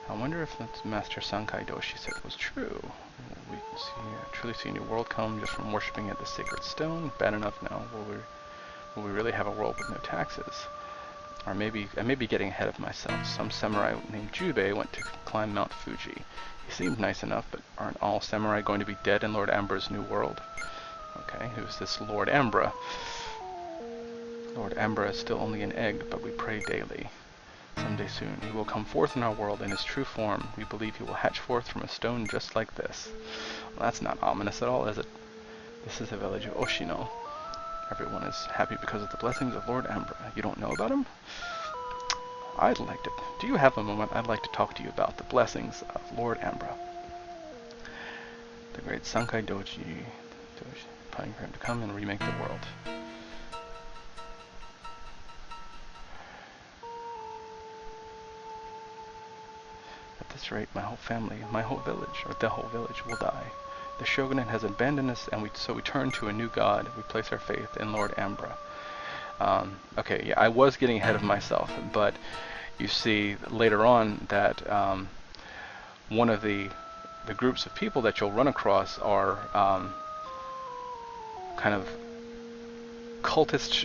Speaker 1: I wonder if what Master Sankai Doshi said was true. We can truly see a new world come just from worshipping at the sacred stone. Bad enough now. Will we really have a world with no taxes? Or maybe I may be getting ahead of myself. Some samurai named Jubei went to climb Mount Fuji. He seemed nice enough, but aren't all samurai going to be dead in Lord Ambra's new world? Okay, who's this Lord Ambra? Lord Ambra is still only an egg, but we pray daily. Someday soon, he will come forth in our world in his true form. We believe he will hatch forth from a stone just like this. Well, that's not ominous at all, is it? This is the village of Oshino. Everyone is happy because of the blessings of Lord Ambra. You don't know about him? I'd like to... Do you have a moment? I'd like to talk to you about the blessings of Lord Ambra. The great Sankai Doji, praying for him to come and remake the world. At this rate, my whole family, my whole village, or the whole village, will die. The shogunate has abandoned us, and so we turn to a new god. We place our faith in Lord Ambra. Okay, yeah, I was getting ahead of myself, but you see later on that one of the groups of people that you'll run across are kind of cultist,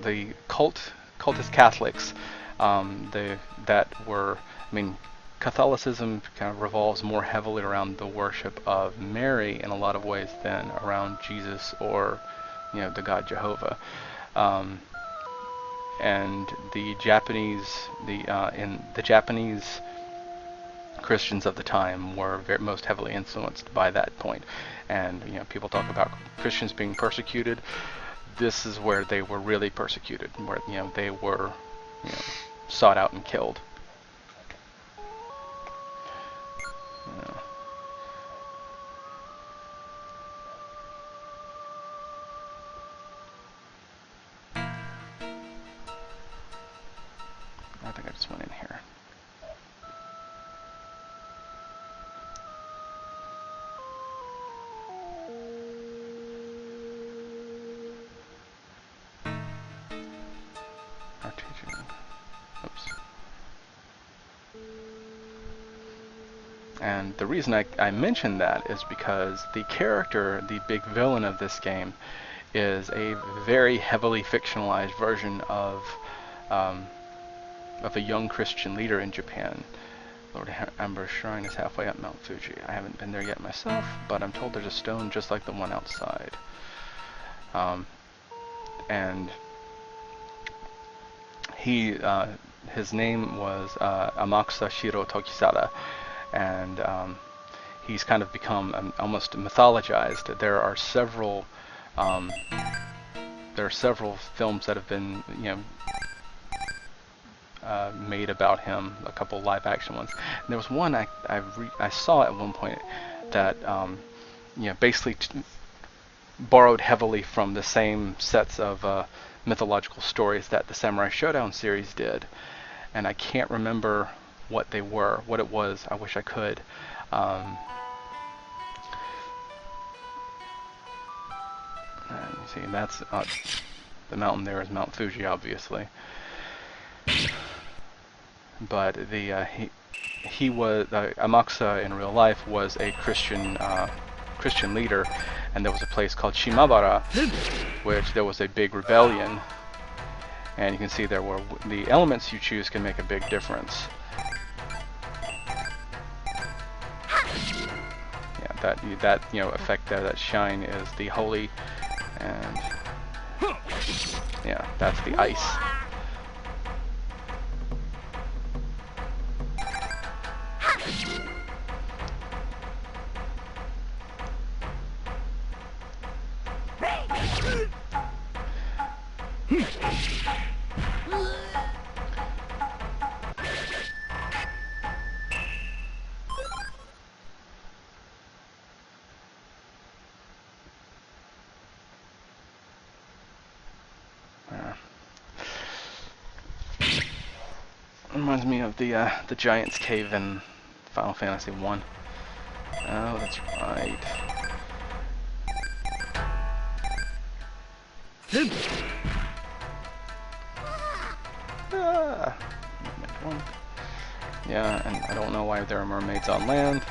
Speaker 1: the cultist Catholics. That were, I mean, Catholicism kind of revolves more heavily around the worship of Mary in a lot of ways than around Jesus or, you know, the God Jehovah. And the Japanese, the Japanese Christians of the time were most heavily influenced by that point. And you know, people talk about Christians being persecuted. This is where they were really persecuted, where you know they were, you know, sought out and killed. I think I just went in here. Oops. And the reason I mention that is because the character, the big villain of this game, is a very heavily fictionalized version of a young Christian leader in Japan. Lord Amber's shrine is halfway up Mount Fuji. I haven't been there yet myself, but I'm told there's a stone just like the one outside. And his name was Amakusa Shiro Tokisada, and he's kind of become almost mythologized. There are several films that have been, you know, made about him, a couple live action ones. And there was one I saw at one point that you know, basically borrowed heavily from the same sets of mythological stories that the Samurai Shodown series did, and I can't remember what they were, what it was. I wish I could. And you see, that's the mountain there is Mount Fuji, obviously. But he was Amakusa in real life was a Christian leader, and there was a place called Shimabara, which there was a big rebellion, and you can see there were the elements you choose can make a big difference. Yeah, that you know effect there, that shine is the holy, and yeah, that's the ice. Reminds me of the Giant's Cave in Final Fantasy 1. Oh, that's right. Ah, yeah, and I don't know why there are mermaids on land.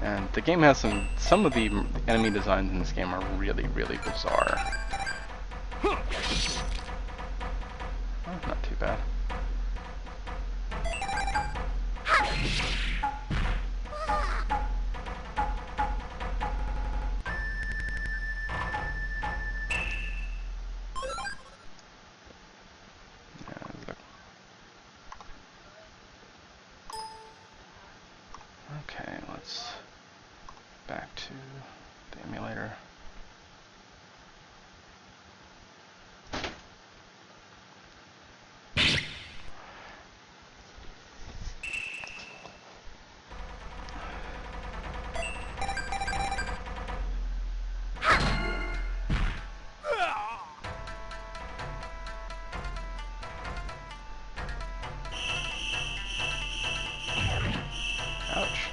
Speaker 1: And the game has some of the enemy designs in this game are really, really bizarre. Oh, not too bad. Okay, let's back to the emulator. Ouch.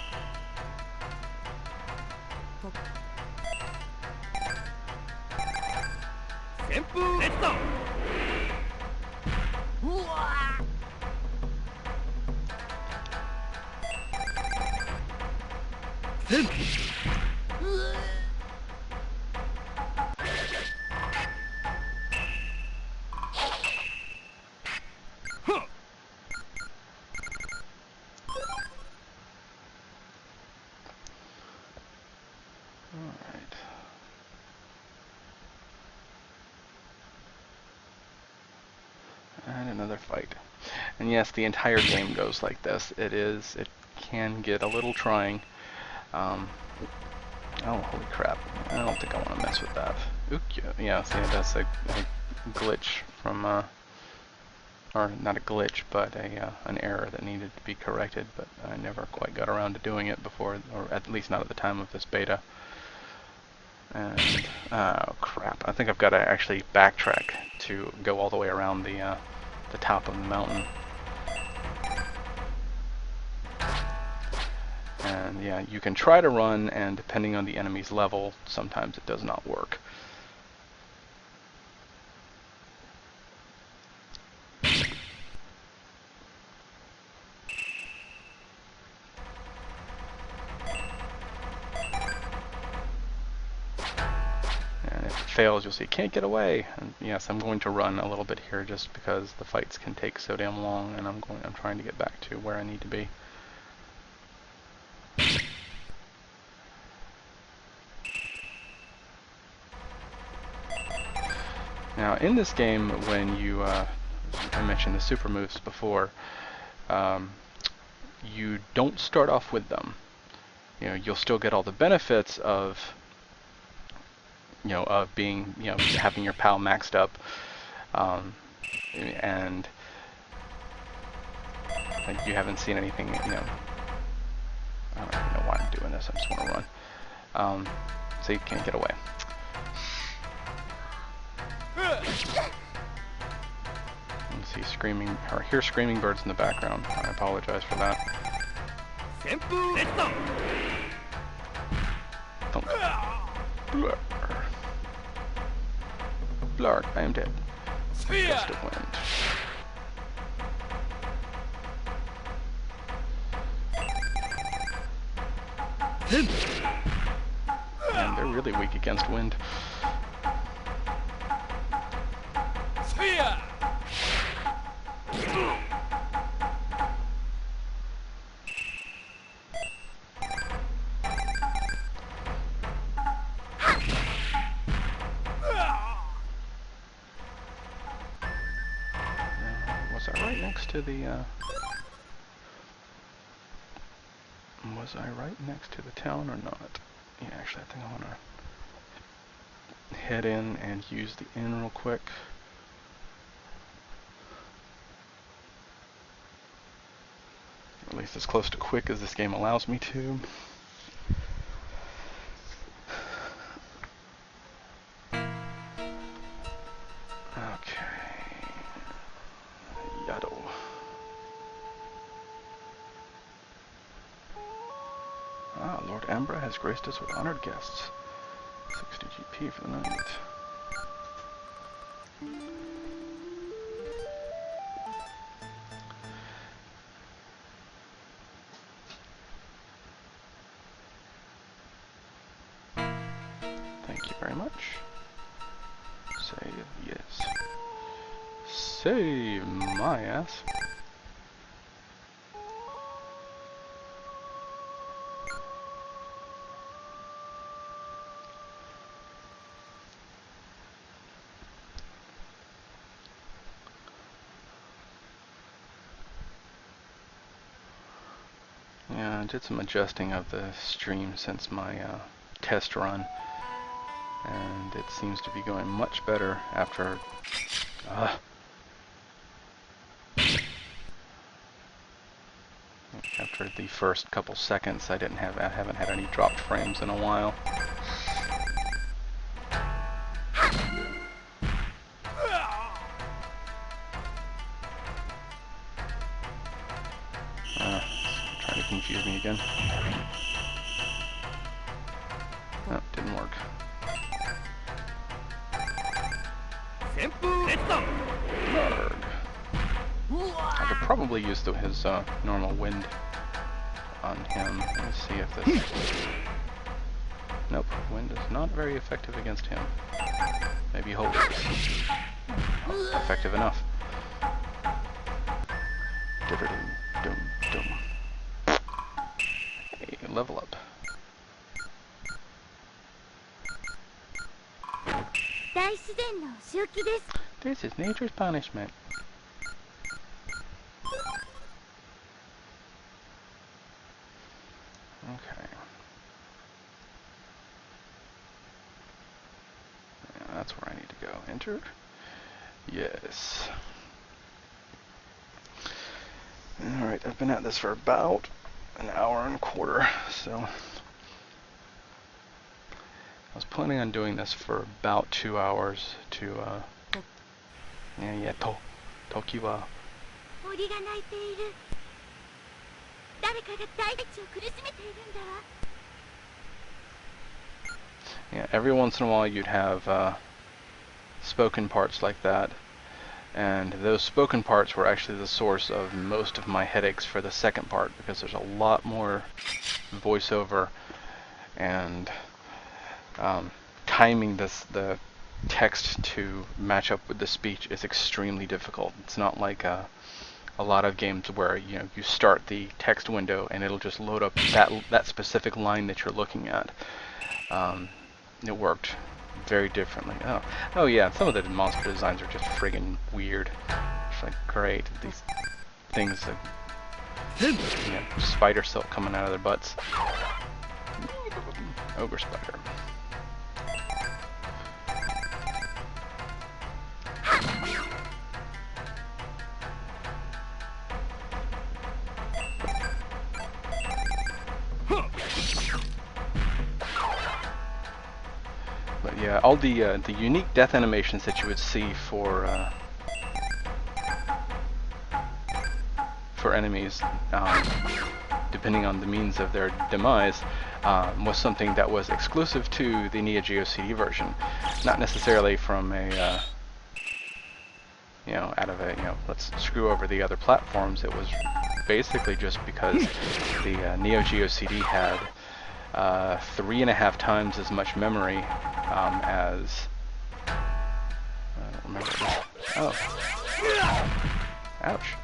Speaker 1: Alright. And another fight. And yes, the entire game goes like this. It can get a little trying. Oh, holy crap. I don't think I want to mess with that. Ook, yeah, see, that's a glitch from, or not a glitch, but an error that needed to be corrected, but I never quite got around to doing it before, or at least not at the time of this beta. And, oh crap, I think I've got to actually backtrack to go all the way around the top of the mountain. And yeah, you can try to run, and depending on the enemy's level, sometimes it does not work. And if it fails, you'll see can't get away. And yes, I'm going to run a little bit here just because the fights can take so damn long, and I'm trying to get back to where I need to be. Now, in this game, when you, I mentioned the super moves before, you don't start off with them. You know, you'll still get all the benefits of, of being, having your PAL maxed up, and like you haven't seen anything, I don't even know why I'm doing this. I just want to run. So you can't get away. You see screaming, or hear screaming birds in the background. I apologize for that. Don't. Blur. Blur, I am dead. Gust of wind. And they're really weak against wind. Was I right next to the, was I right next to the town or not? Yeah, actually, I think I want to head in and use the inn real quick. Or at least as close to quick as this game allows me to. Okay. Yado. Ah, Lord Ambra has graced us with honored guests. 60 GP for the night. Thank you very much. Save, yes. Save my ass. Yeah, I did some adjusting of the stream since my test run, and it seems to be going much better after. After the first couple seconds, I haven't had any dropped frames in a while. Trying to confuse me again. Oh, didn't work. Arg. I could probably use his normal wind on him. Let's see if this... Nope, wind is not very effective against him. Maybe hold it. Effective enough. Hey, level up. This is nature's punishment. Okay. Yeah, that's where I need to go. Enter? Yes. Alright, I've been at this for about an hour and a quarter, so I was planning on doing this for about 2 hours to Toki wa. Yeah, every once in a while you'd have spoken parts like that, and those spoken parts were actually the source of most of my headaches for the second part, because there's a lot more voiceover, and timing the text to match up with the speech is extremely difficult. It's not like a lot of games where you start the text window and it'll just load up that specific line that you're looking at. It worked very differently. Oh yeah, some of the monster designs are just friggin' weird. It's like, great, these things like spider silk coming out of their butts. Ogre spider. But yeah, all the unique death animations that you would see for enemies, depending on the means of their demise, was something that was exclusive to the Neo Geo CD version, not necessarily from a out of a let's screw over the other platforms. It was basically just because the Neo Geo CD had 3.5 times as much memory as I don't remember. Oh, ouch.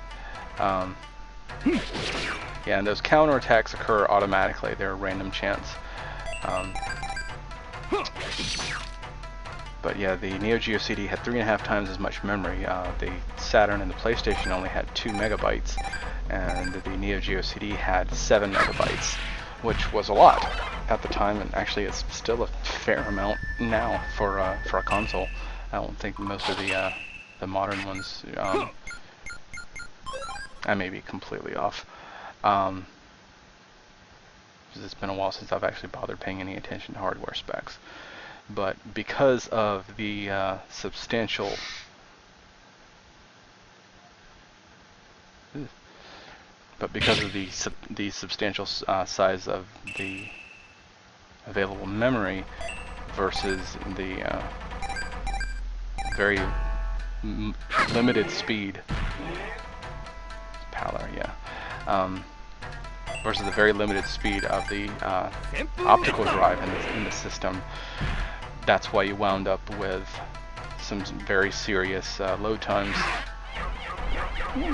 Speaker 1: Yeah, and those counterattacks occur automatically. They're a random chance. But yeah, the Neo Geo CD had 3.5 times as much memory. The Saturn and the PlayStation only had 2 megabytes, and the Neo Geo CD had 7 megabytes, which was a lot at the time, and actually it's still a fair amount now for a console. I don't think most of the modern ones. I may be completely off. Because it's been a while since I've actually bothered paying any attention to hardware specs. But because of the substantial size of the available memory versus the very limited speed, Pallor, yeah, versus the very limited speed of the optical drive in the system, that's why you wound up with some very serious load times. Okay,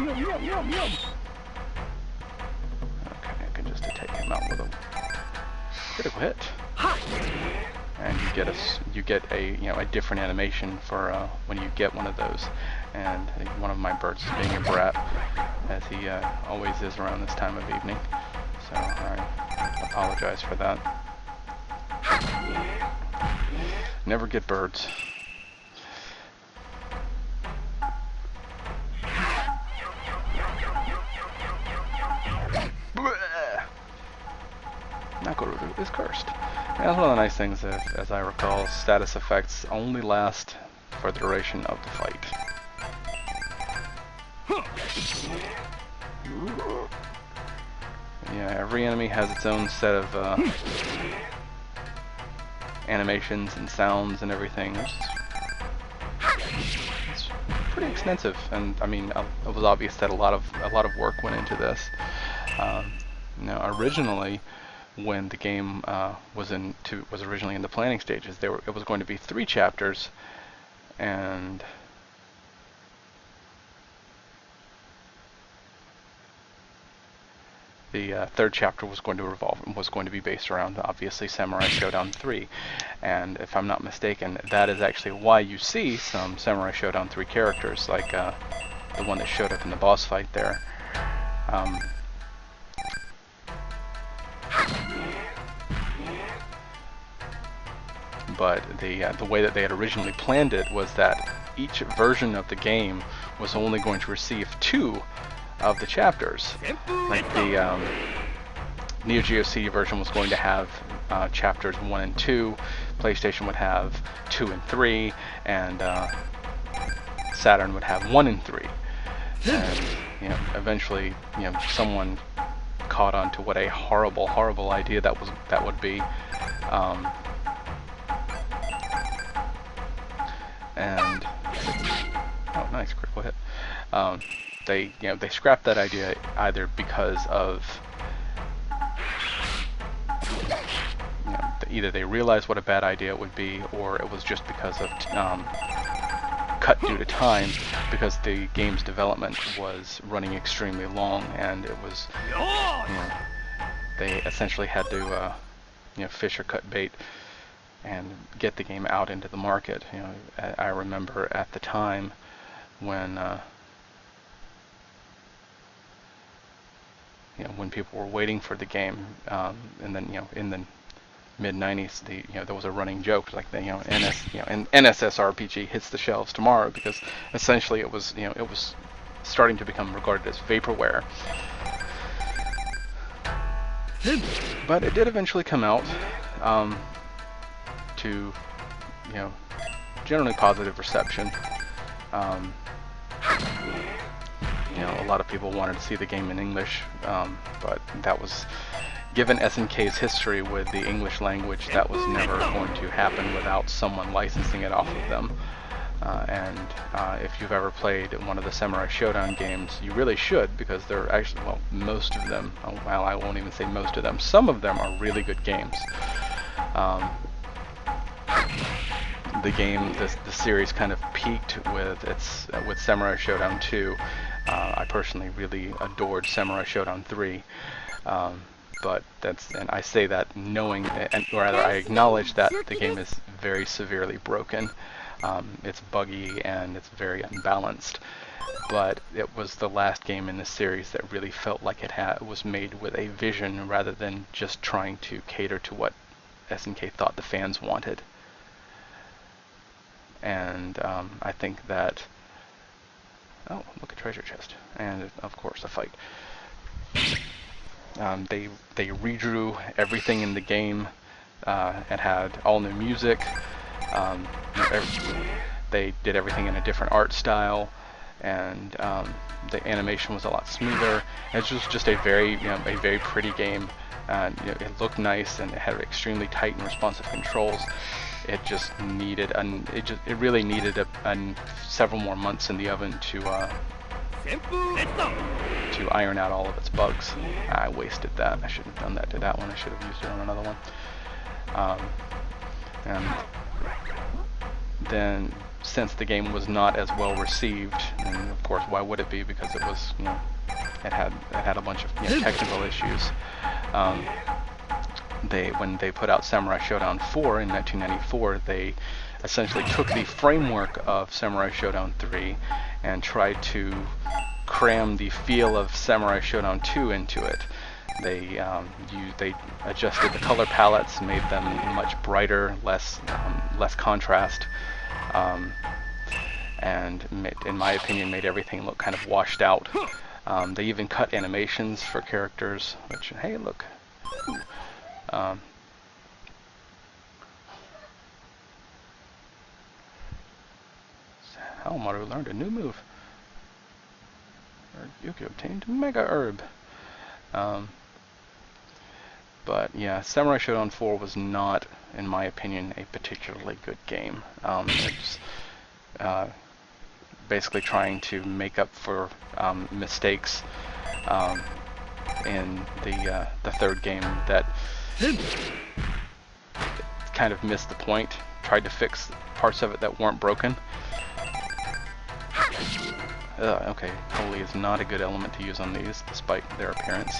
Speaker 1: I can just take him out with a critical hit, and you get a different animation for when you get one of those. And one of my birds is being a brat, as he always is around this time of evening. So apologize for that. Never get birds. Nakoru is cursed. And that's one of the nice things, as I recall, status effects only last for the duration of the fight. Yeah, every enemy has its own set of animations and sounds and everything. It's pretty extensive, and I mean, it was obvious that a lot of work went into this. Now, originally, when the game was originally in the planning stages, it was going to be 3 chapters, and the 3rd chapter was going to be based around, obviously, Samurai Shodown 3. And if I'm not mistaken, that is actually why you see some Samurai Shodown 3 characters, like the one that showed up in the boss fight there. But the way that they had originally planned it was that each version of the game was only going to receive 2 of the chapters. Like the Neo Geo CD version was going to have chapters 1 and 2, PlayStation would have 2 and 3, and Saturn would have 1 and 3. And eventually, someone caught on to what a horrible idea that would be. And oh, nice critical hit. They scrapped that idea either because of either they realized what a bad idea it would be, or it was just because of cut due to time, because the game's development was running extremely long, and it was they essentially had to fish or cut bait and get the game out into the market. I remember at the time when when people were waiting for the game, and then in the mid-90s, there was a running joke like the NSS RPG hits the shelves tomorrow, because essentially it was starting to become regarded as vaporware. But it did eventually come out to generally positive reception. A lot of people wanted to see the game in English, but that was, given SNK's history with the English language, that was never going to happen without someone licensing it off of them. And if you've ever played one of the Samurai Shodown games, you really should, because they're actually, well, most of them, well, I won't even say most of them, some of them are really good games. The game, the series kind of peaked with Samurai Shodown 2. I personally really adored Samurai Shodown 3, but and I say that knowing, or rather I acknowledge that the game is very severely broken. It's buggy and it's very unbalanced, but it was the last game in the series that really felt like it was made with a vision rather than just trying to cater to what SNK thought the fans wanted. And I think that, oh, look at treasure chest, and of course a fight. They redrew everything in the game. It had all new music. They did everything in a different art style, and the animation was a lot smoother. It was just a very pretty game. It looked nice, and it had extremely tight and responsive controls. It just needed it really needed several more months in the oven to iron out all of its bugs. I wasted that. I shouldn't have done that to that one. I should have used it on another one. And then, since the game was not as well received, and of course, why would it be? Because it was, it had a bunch of technical issues. When they put out Samurai Shodown 4 in 1994, they essentially took the framework of Samurai Shodown 3 and tried to cram the feel of Samurai Shodown 2 into it. They adjusted the color palettes, made them much brighter, less contrast, and in my opinion made everything look kind of washed out. They even cut animations for characters, which, hey, look. Um, Maru learned a new move. Yuki obtained Mega Herb. But yeah, Samurai Shodown 4 was not, in my opinion, a particularly good game. It's basically trying to make up for mistakes in the third game that kind of missed the point. Tried to fix parts of it that weren't broken. Okay, holy is not a good element to use on these, despite their appearance.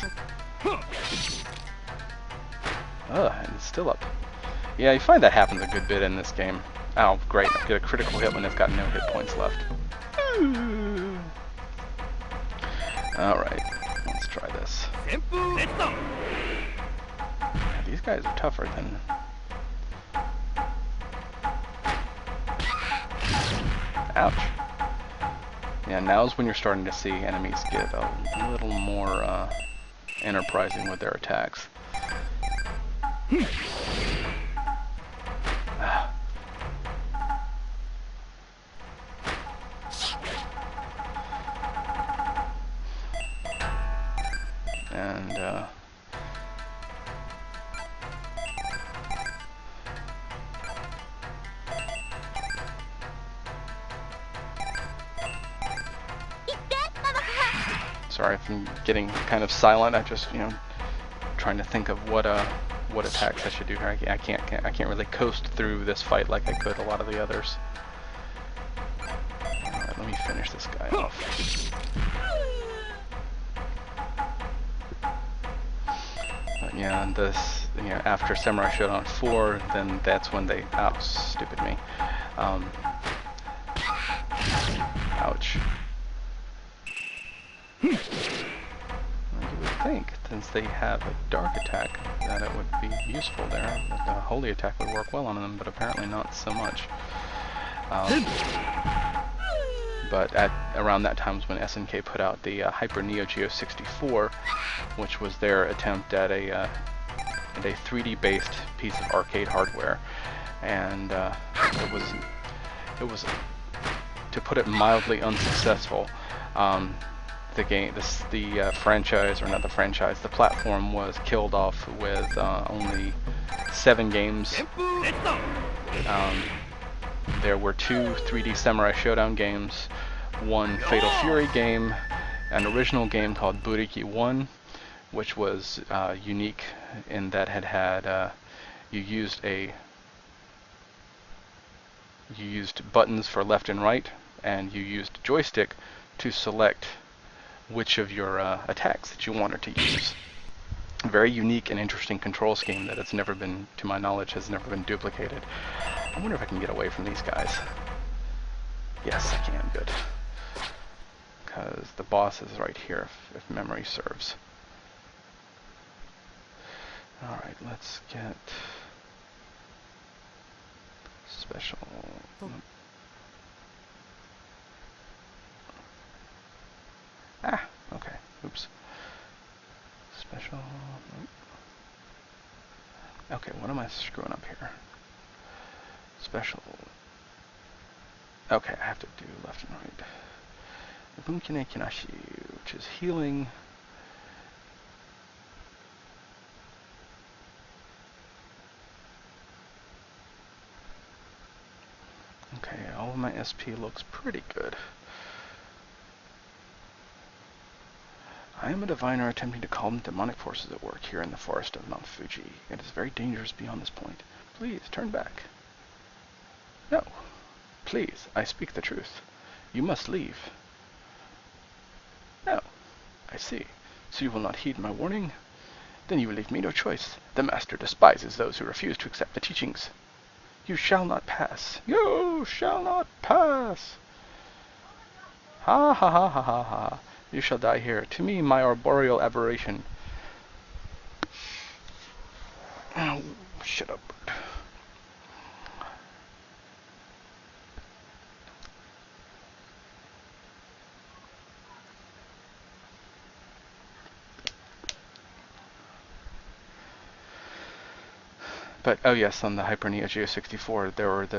Speaker 1: And it's still up. Yeah, you find that happens a good bit in this game. Oh, great. I get a critical hit when they've got no hit points left. Alright, let's try this. Yeah, these guys are tougher than... Ouch. Yeah, now's when you're starting to see enemies get a little more enterprising with their attacks. And sorry if I'm getting kind of silent. I just, trying to think of what attacks I should do here. I can't really coast through this fight like I could a lot of the others. Alright, let me finish this guy off. But yeah, and this, after Samurai Shodown 4, then that's when they, stupid me. Ouch. You would think, since they have a dark attack, that it would be useful there, that the holy attack would work well on them, but apparently not so much. But around that time was when SNK put out the Hyper Neo Geo 64, which was their attempt at a 3D-based piece of arcade hardware, and it was, to put it mildly, unsuccessful. The franchise, or not the franchise, the platform was killed off with only 7 games. There were 2 3D Samurai Shodown games, 1 Fatal Fury game, an original game called Buriki 1, which was unique in that it had you used buttons for left and right, and you used joystick to select which of your attacks that you wanted to use. A very unique and interesting control scheme that it's never been, to my knowledge, has never been duplicated. I wonder if I can get away from these guys. Yes, I can. Good. Because the boss is right here, if memory serves. Alright, let's get... special... okay. Oops. Special... Okay, what am I screwing up here? Special... Okay, I have to do left and right. Bunkine Kinashi, which is healing. Okay, all of my SP looks pretty good. I am a diviner attempting to calm demonic forces at work here in the forest of Mount Fuji. It is very dangerous beyond this point. Please, turn back. No. Please, I speak the truth. You must leave. No. I see. So you will not heed my warning? Then you will leave me no choice. The master despises those who refuse to accept the teachings. You shall not pass. You shall not pass. Ha ha ha ha ha ha. You shall die here. To me, my arboreal aberration. Shut up, bird. But oh yes, on the Hyper Neo Geo 64, there was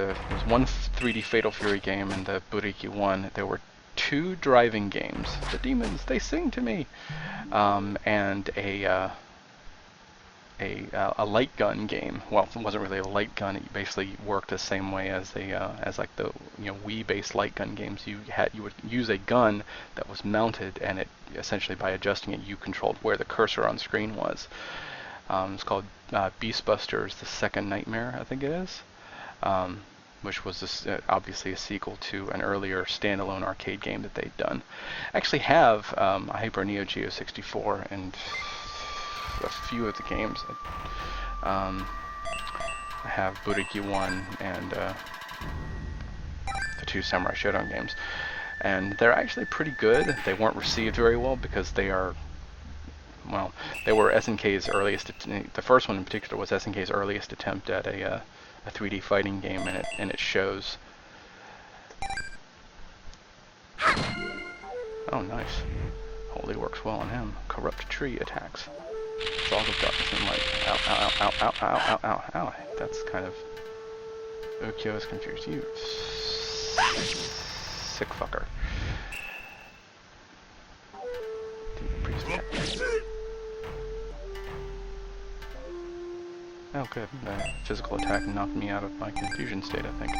Speaker 1: one 3D Fatal Fury game in the Buriki 1. There were 2 driving games. The demons, they sing to me. And a light gun game. Well, it wasn't really a light gun. It basically worked the same way as as like the Wii-based light gun games. You would use a gun that was mounted, and it essentially by adjusting it, you controlled where the cursor on screen was. It's called Beastbusters: The Second Nightmare, I think it is, which was obviously a sequel to an earlier standalone arcade game that they'd done. I actually have a Hyper Neo Geo 64 and a few of the games. I have Buriki 1 and the 2 Samurai Shodown games, and they're actually pretty good. They weren't received very well because they were SNK's earliest. The first one in particular was SNK's earliest attempt at a 3D fighting game, and it shows. Oh, nice. Holy works well on him. Corrupt tree attacks. Fog of darkness and light. Ow, ow, ow, ow, ow, ow, ow, ow. That's kind of... Ukyo is confused. You sick fucker. Oh good, the physical attack knocked me out of my confusion state, I think.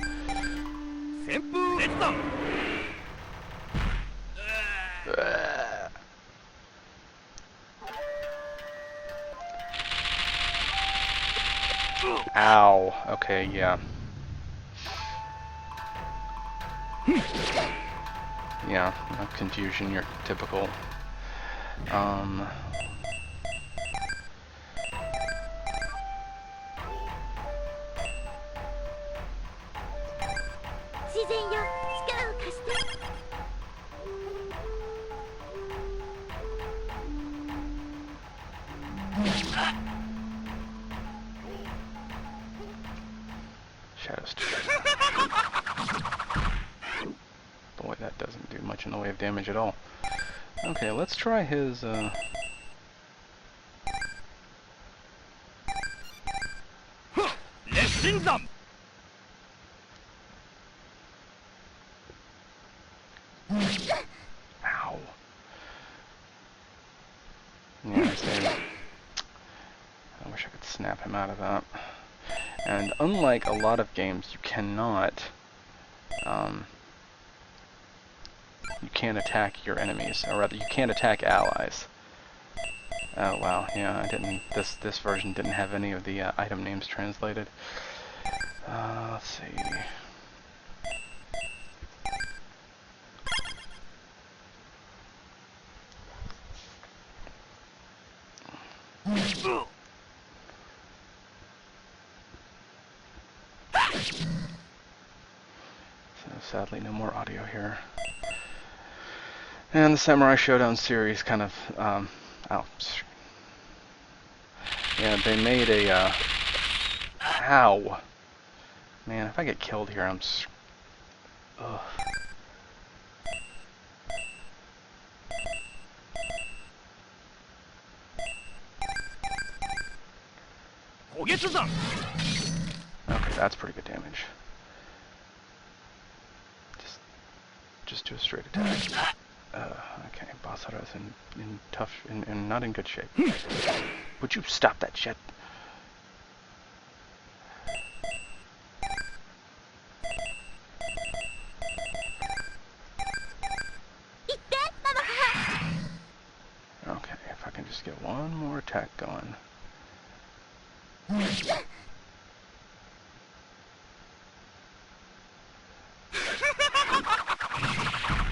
Speaker 1: Ow. Okay, yeah. Yeah, confusion, your typical. Shadows. Boy, that doesn't do much in the way of damage at all. Okay, let's try his, Ow. Yeah, I wish I could snap him out of that. And unlike a lot of games, you cannot, you can't attack your enemies, or rather, you can't attack allies. Oh wow, yeah, I didn't. This version didn't have any of the item names translated. Let's see. So sadly, no more audio here. And the Samurai Shodown series kind of, yeah, they made a, ow. Man, if I get killed here, ugh. Okay, that's pretty good damage. Just do a straight attack. Okay, Basara is in not in good shape. Would you stop that shit? Okay, if I can just get one more attack going.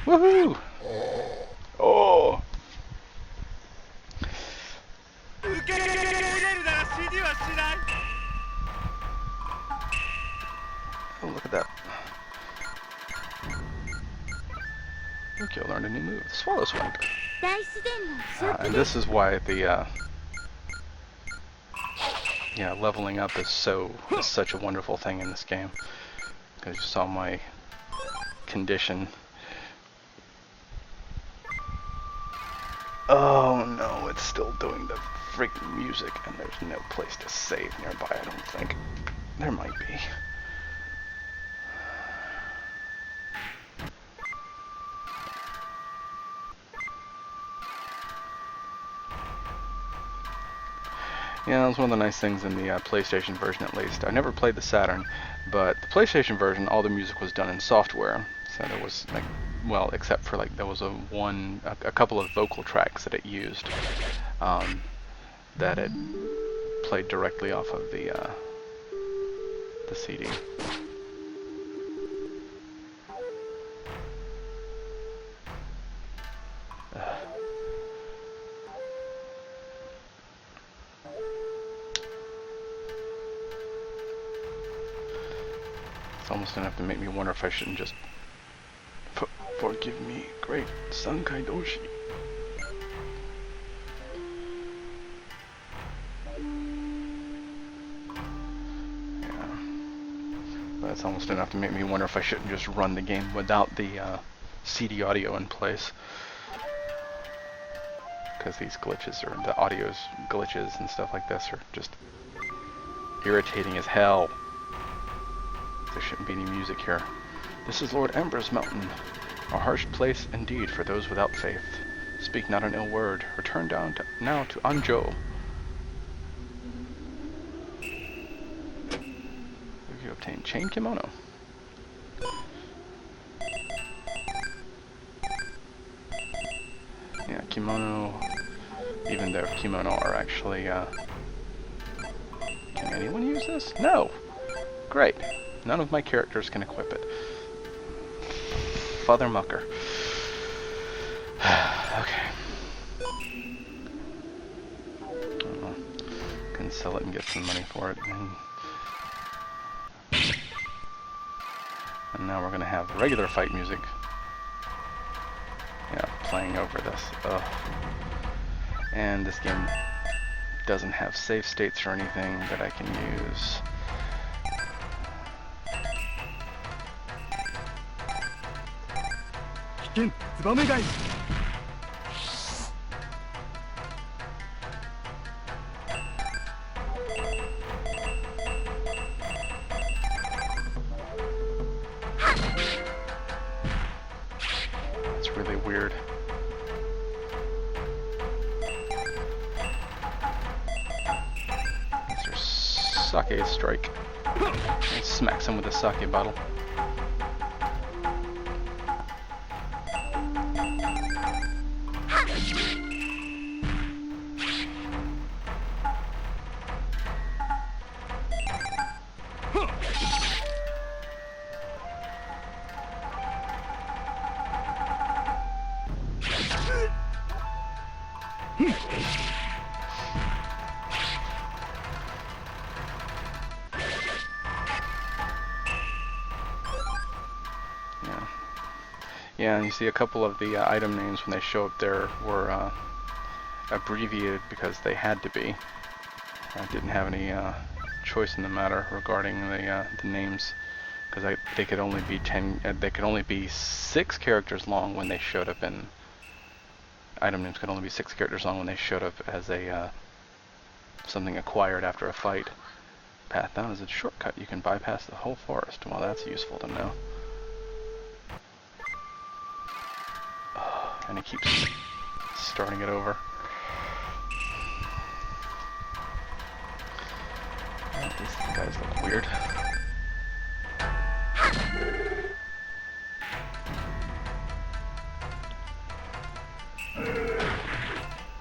Speaker 1: Woohoo! Oh! Oh, look at that. Okay, I learned a new move, the Swallow Swing. And this is why the yeah, leveling up is such a wonderful thing in this game. Because you saw my condition. Oh no, it's still doing the freaking music, and there's no place to save nearby, I don't think. There might be. Yeah, that was one of the nice things in the PlayStation version, at least. I never played the Saturn, but the PlayStation version, all the music was done in software. So there was, like, well, except for, like, there was a couple of vocal tracks that it used, that it played directly off of the CD. It's almost enough to make me wonder if I shouldn't just forgive me, great Sankai Doshi. Yeah, but it's almost enough to make me wonder if I shouldn't just run the game without the CD audio in place, because these glitches, or the audio's glitches and stuff like this, are just irritating as hell. There shouldn't be any music here. This is Lord Ember's mountain, a harsh place indeed for those without faith. Speak not an ill word. Return down now to Anjo. You obtain chain kimono. Yeah, kimono. Even though kimono are actually. Can anyone use this? No. Great. None of my characters can equip it. Father Mucker. Okay. Can sell it and get some money for it. And now we're gonna have regular fight music. Yeah, playing over this. Ugh. And this game doesn't have save states or anything that I can use. It's really weird. That's your sake strike. It smacks him with a sake bottle. Yeah, and you see a couple of the item names when they show up there were abbreviated because they had to be. I didn't have any choice in the matter regarding the names, because they could only be they could only be 6 characters long when they showed up in. Item names could only be 6 characters long when they showed up as a something acquired after a fight. Path down is a shortcut. You can bypass the whole forest. Well, that's useful to know. And he keeps starting it over. These guys look weird.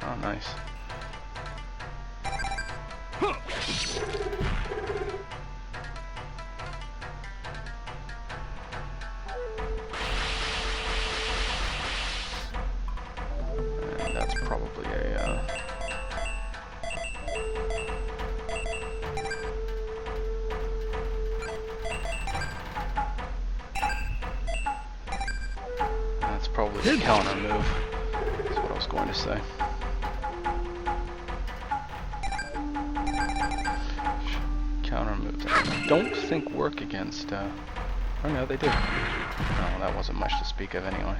Speaker 1: Oh, nice. And that's probably a that's probably a counter move. That's what I was going to say. counter moves I don't think work against, oh no, they do. Oh, that wasn't much to speak of anyway.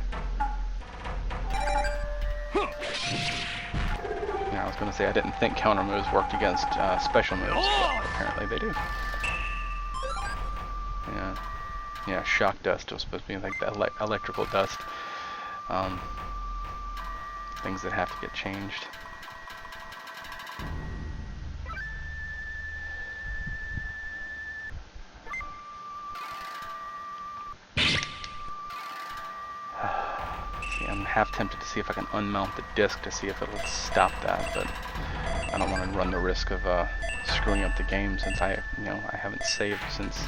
Speaker 1: Yeah, I was going to say I didn't think counter moves worked against special moves, but apparently they do. Yeah, shock dust was supposed to be like the electrical dust. Things that have to get changed. I'm half tempted to see if I can unmount the disc to see if it'll stop that, but I don't want to run the risk of screwing up the game since I haven't saved since.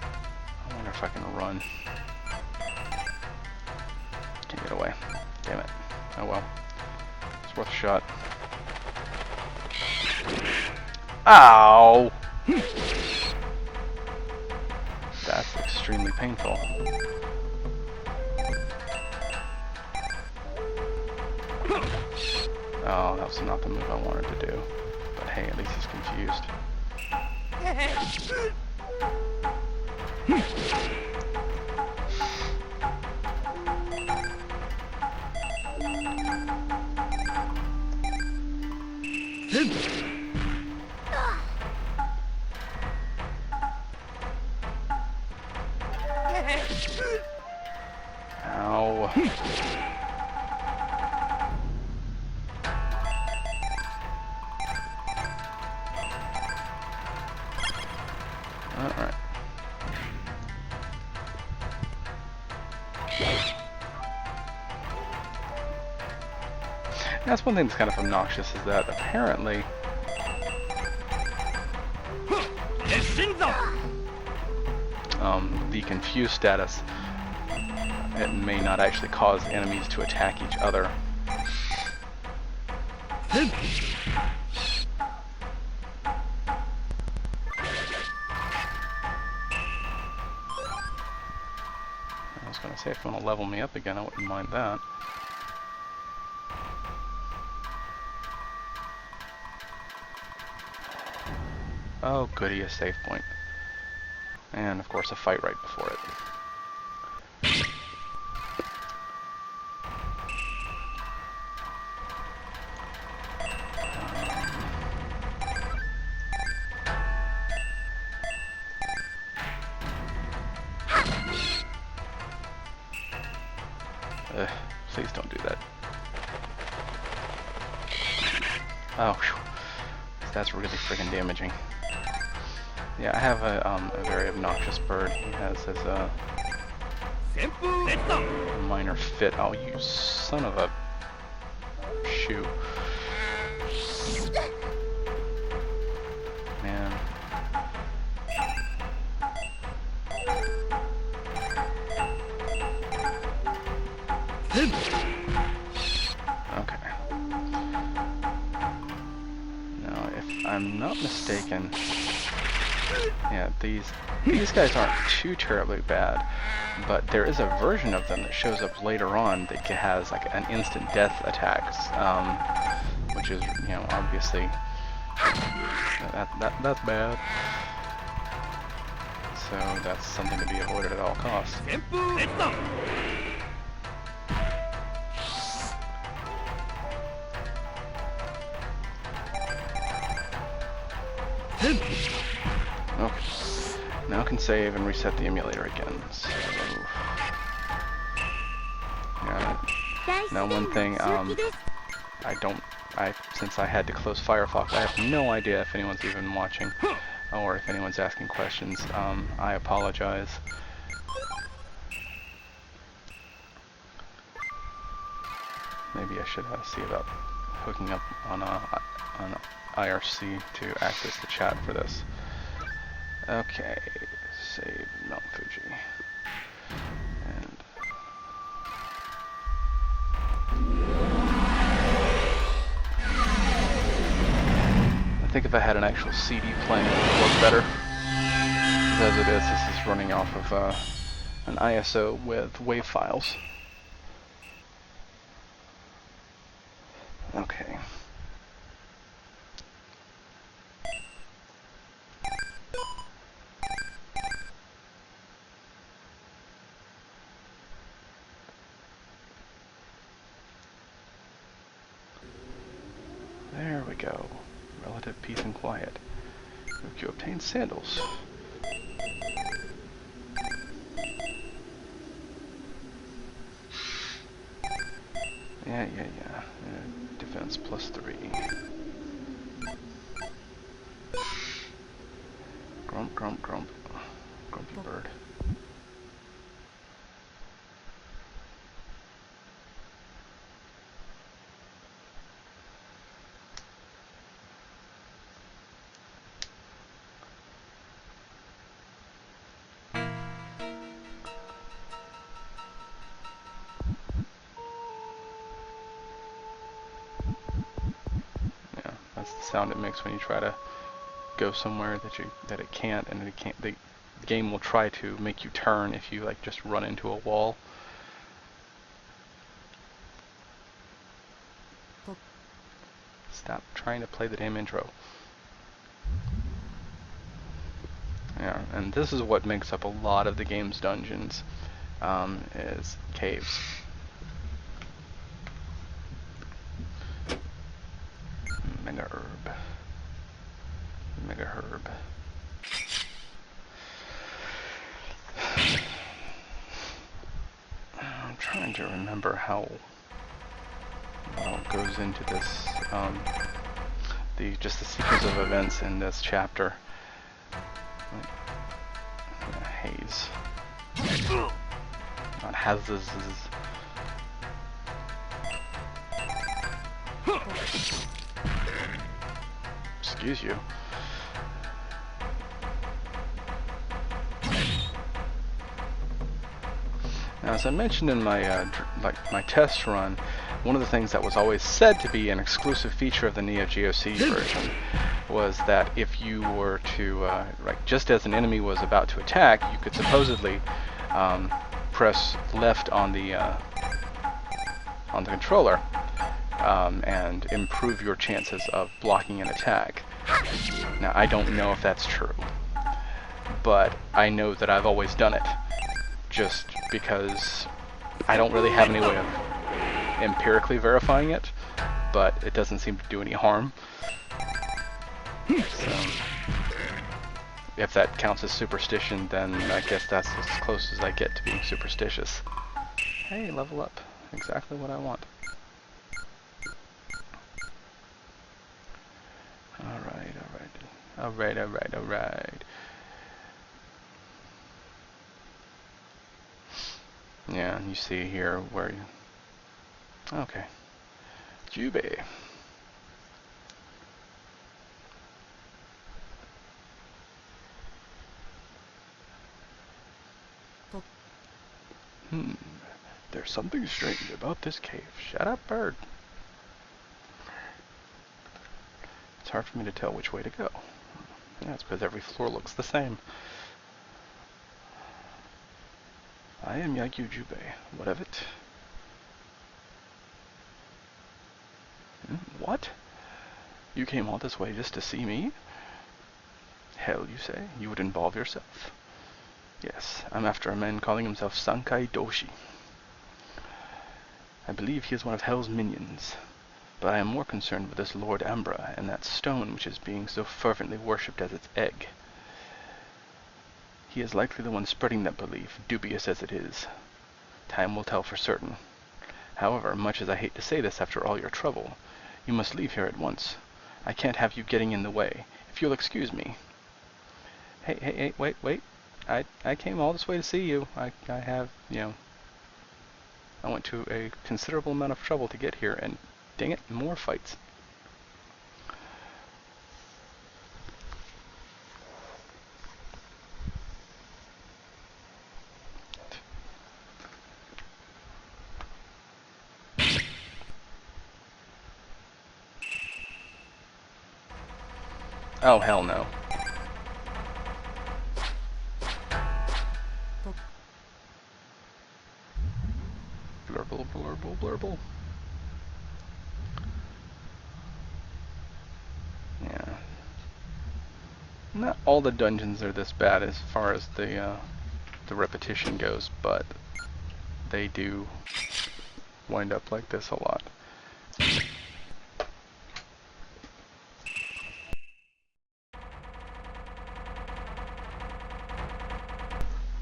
Speaker 1: I wonder if I can run. Can't get away. Damn it. Oh well. It's worth a shot. Ow! That's extremely painful. Oh, that was not the move I wanted to do. But hey, at least he's confused. Ow. Alright. That's one thing that's kind of obnoxious, is that apparently the confused status, it may not actually cause enemies to attack each other. I was going to say, if you want to level me up again, I wouldn't mind that. Oh goody, a save point. And of course a fight right before it. Please don't do that. Oh, whew. That's really freaking damaging. Yeah, I have a very obnoxious bird. He has his minor fit. Oh, you son of a shoe. Man. Okay. Now, if I'm not mistaken, yeah, these guys aren't too terribly bad, but there is a version of them that shows up later on that has like an instant death attacks, which is, you know, obviously that's bad. So that's something to be avoided at all costs. Okay. Now I can save and reset the emulator again. So, yeah. Now one thing, since I had to close Firefox, I have no idea if anyone's even watching or if anyone's asking questions. I apologize. Maybe I should see about hooking up on IRC to access the chat for this. Okay, save Mount Fuji. And I think if I had an actual CD playing, it would work better. As it is, this is running off of an ISO with WAV files. Okay. There we go. Relative peace and quiet. You obtain sandals. Yeah. Defense +3. Grump. Grumpy bird. Yeah, that's the sound it makes when you try to go somewhere that it can't, and it can't. The game will try to make you turn if you like just run into a wall. Stop trying to play the damn intro. Yeah, and this is what makes up a lot of the game's dungeons, is caves. Mega herb. I'm trying to remember how well goes into this, just the sequence of events in this chapter. Haze. Not hazes. Excuse you. Now, as I mentioned in my my test run, one of the things that was always said to be an exclusive feature of the Neo Geo C version was that if you were to, just as an enemy was about to attack, you could supposedly press left on the controller and improve your chances of blocking an attack. Now, I don't know if that's true, but I know that I've always done it, just because I don't really have any way of empirically verifying it, but it doesn't seem to do any harm. So, if that counts as superstition, then I guess that's as close as I get to being superstitious. Hey, level up. Exactly what I want. Alright. Yeah, you see here where you... Okay. Jubei. There's something strange about this cave. Shut up, bird. It's hard for me to tell which way to go. Yeah, it's because every floor looks the same. I am Yagyu Jubei. What of it? What? You came all this way just to see me? Hell, you say? You would involve yourself? Yes, I'm after a man calling himself Sankai Doshi. I believe he is one of Hell's minions, but I am more concerned with this Lord Ambra and that stone which is being so fervently worshipped as its egg. He is likely the one spreading that belief, dubious as it is. Time will tell for certain. However, much as I hate to say this after all your trouble, you must leave here at once. I can't have you getting in the way. If you'll excuse me. Hey, wait. I came all this way to see you. I have, I went to a considerable amount of trouble to get here, and dang it, more fights. Oh, hell no. Blurble. Yeah. Not all the dungeons are this bad as far as the repetition goes, but they do wind up like this a lot.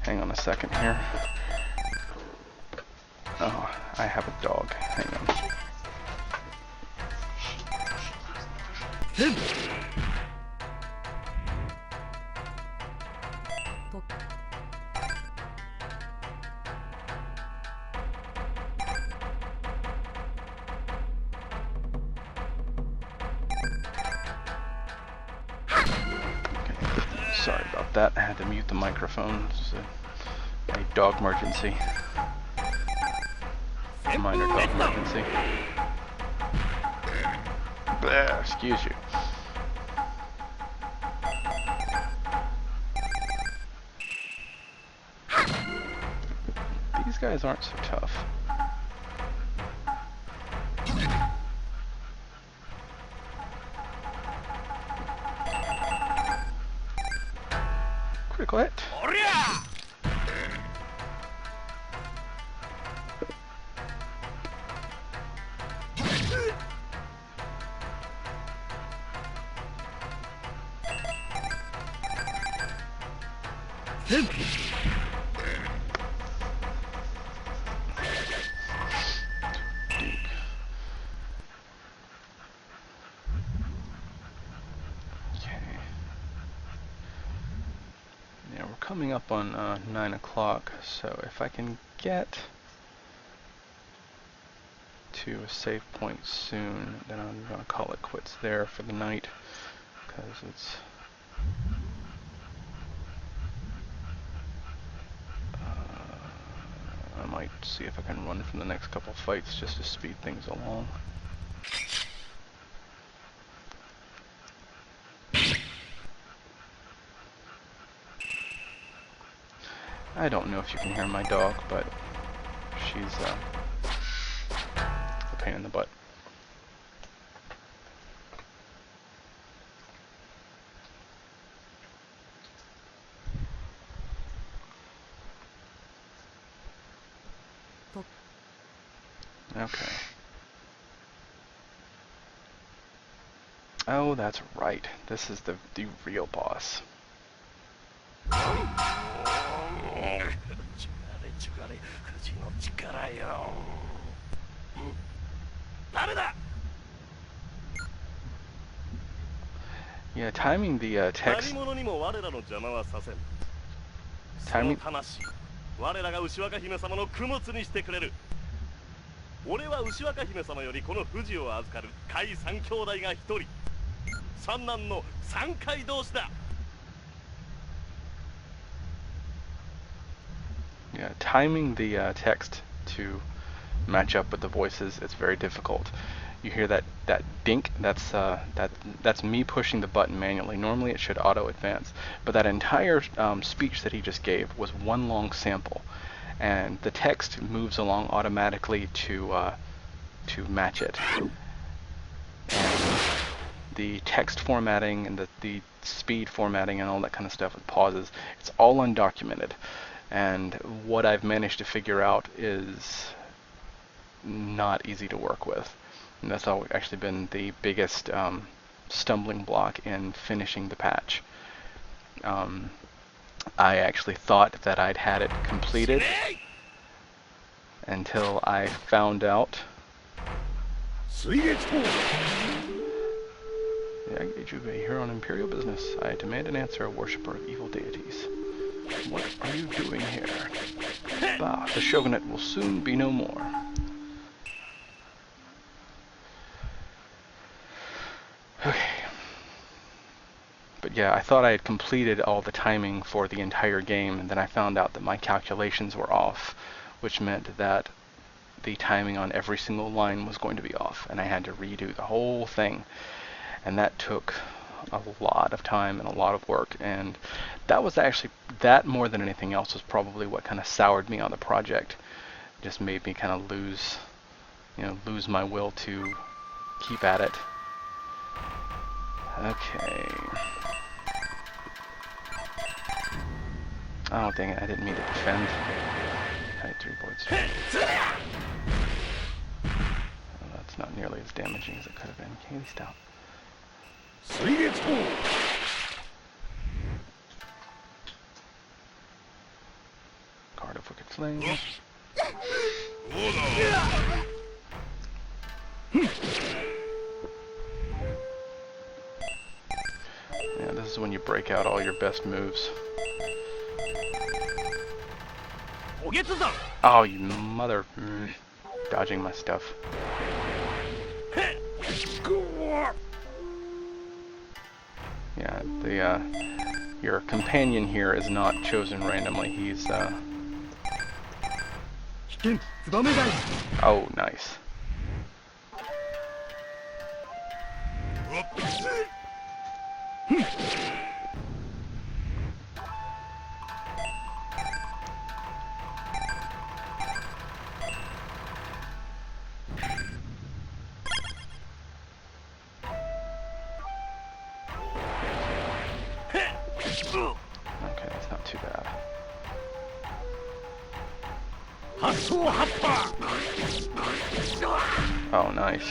Speaker 1: Hang on a second here. Oh, I have a dog. Hang on. Sorry about that. I had to mute the microphone. It's a dog emergency. Minor dog emergency. Blah, excuse you. These guys aren't so tough. Critical hit. Coming up on 9 o'clock, so if I can get to a save point soon, then I'm going to call it quits there for the night, because it's I might see if I can run from the next couple fights just to speed things along. I don't know if you can hear my dog, but she's a pain in the butt. Okay. Oh, that's right. This is the real boss. Yeah, timing the text. Timing. Yeah, timing the text to match up with the voices, it's very difficult. You hear that dink, that's me pushing the button manually. Normally it should auto advance, but that entire speech that he just gave was one long sample, and the text moves along automatically to match it. And the text formatting and the speed formatting and all that kind of stuff with pauses, it's all undocumented. And what I've managed to figure out is not easy to work with. And that's actually been the biggest stumbling block in finishing the patch. I actually thought that I'd had it completed until I found out. Yeah, I engage you here on Imperial business. I demand an answer, a worshipper of evil deities. What are you doing here? Bah, the shogunate will soon be no more. Okay. But yeah, I thought I had completed all the timing for the entire game, and then I found out that my calculations were off, which meant that the timing on every single line was going to be off, and I had to redo the whole thing. And that took a lot of time and a lot of work, and that was actually, that more than anything else was probably what kind of soured me on the project. It just made me kind of lose my will to keep at it. Okay. Oh, dang it, I didn't mean to defend. I had 3 boards. Oh, that's not nearly as damaging as it could have been. Can you stop? Card of Wicked Flame. Yeah, this is when you break out all your best moves. Oh, you mother... dodging my stuff. Yeah, your companion here is not chosen randomly. He's, Oh, nice. Okay, that's not too bad. Oh, nice.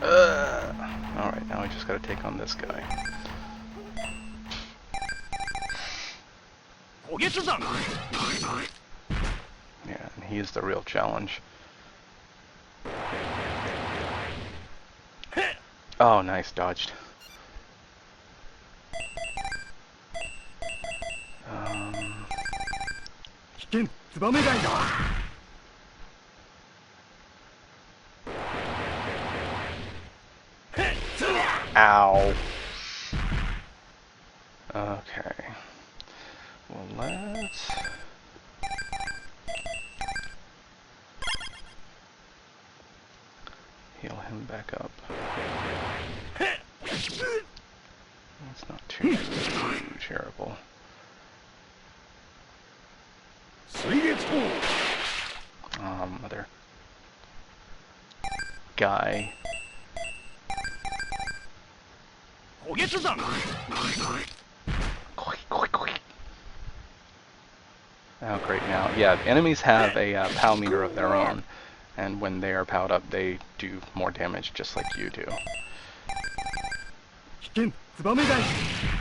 Speaker 1: Alright, now I just gotta take on this guy. Yeah, and he's the real challenge. Oh, nice, dodged. Ow. Okay. Well, let's... heal him back up. That's not too terrible. Mother. Guy. Oh, great now. Yeah, enemies have a POW meter of their own, and when they are POW'd up, they do more damage, just like you do.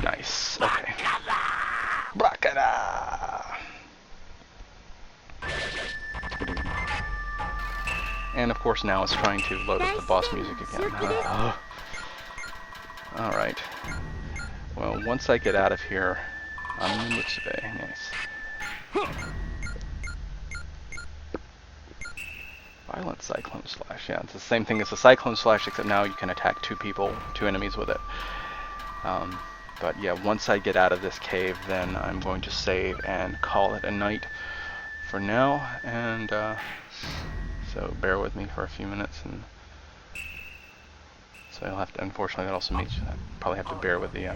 Speaker 1: Nice. Okay. Brakada! And of course now it's trying to load up the boss music again. Alright. Well, once I get out of here, I'm in Mutsube. Nice. Violent Cyclone Slash. Yeah, it's the same thing as the Cyclone Slash, except now you can attack 2 enemies with it. But yeah, once I get out of this cave, then I'm going to save and call it a night for now. And so bear with me for a few minutes. And so you'll have to, unfortunately, that also means I probably have to bear with the...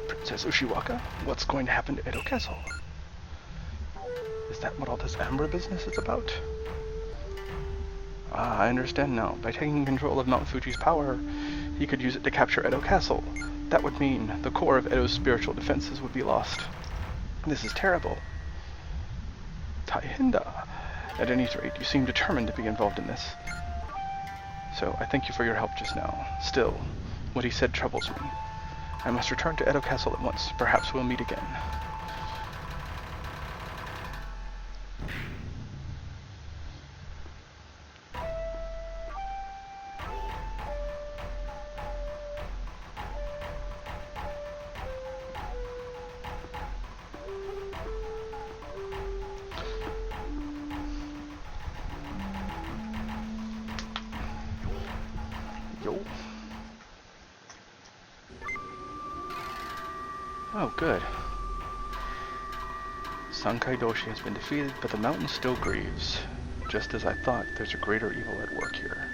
Speaker 1: Princess Ushiwaka, what's going to happen to Edo Castle? Is that what all this Amber business is about? Ah, I understand now. By taking control of Mount Fuji's power, he could use it to capture Edo Castle. That would mean the core of Edo's spiritual defenses would be lost. This is terrible. Taihinda. At any rate, you seem determined to be involved in this. So, I thank you for your help just now. Still, what he said troubles me. I must return to Edo Castle at once. Perhaps we'll meet again. Yo. Oh, good. Sankai Doshi has been defeated, but the mountain still grieves. Just as I thought, there's a greater evil at work here.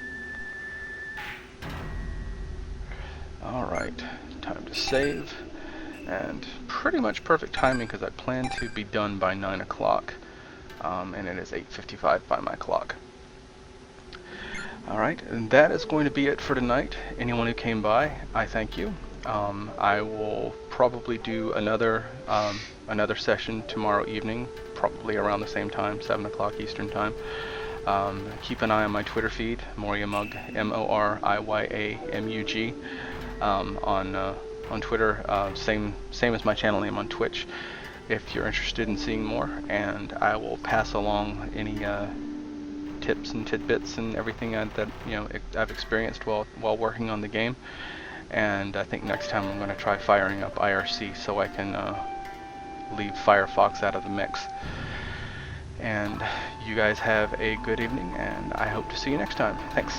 Speaker 1: Alright, time to save. and pretty much perfect timing because I plan to be done by 9 o'clock, and it is 8:55 by my clock. Alright, and that is going to be it for tonight. Anyone who came by, I thank you. I will probably do another session tomorrow evening, probably around the same time, 7 o'clock Eastern time. Keep an eye on my Twitter feed, Moriamug, MORIYAMUG, on Twitter. Same as my channel name on Twitch, if you're interested in seeing more. And I will pass along any tips and tidbits and everything that I've experienced while working on the game. And I think next time I'm going to try firing up IRC so I can leave Firefox out of the mix. And you guys have a good evening, and I hope to see you next time. Thanks.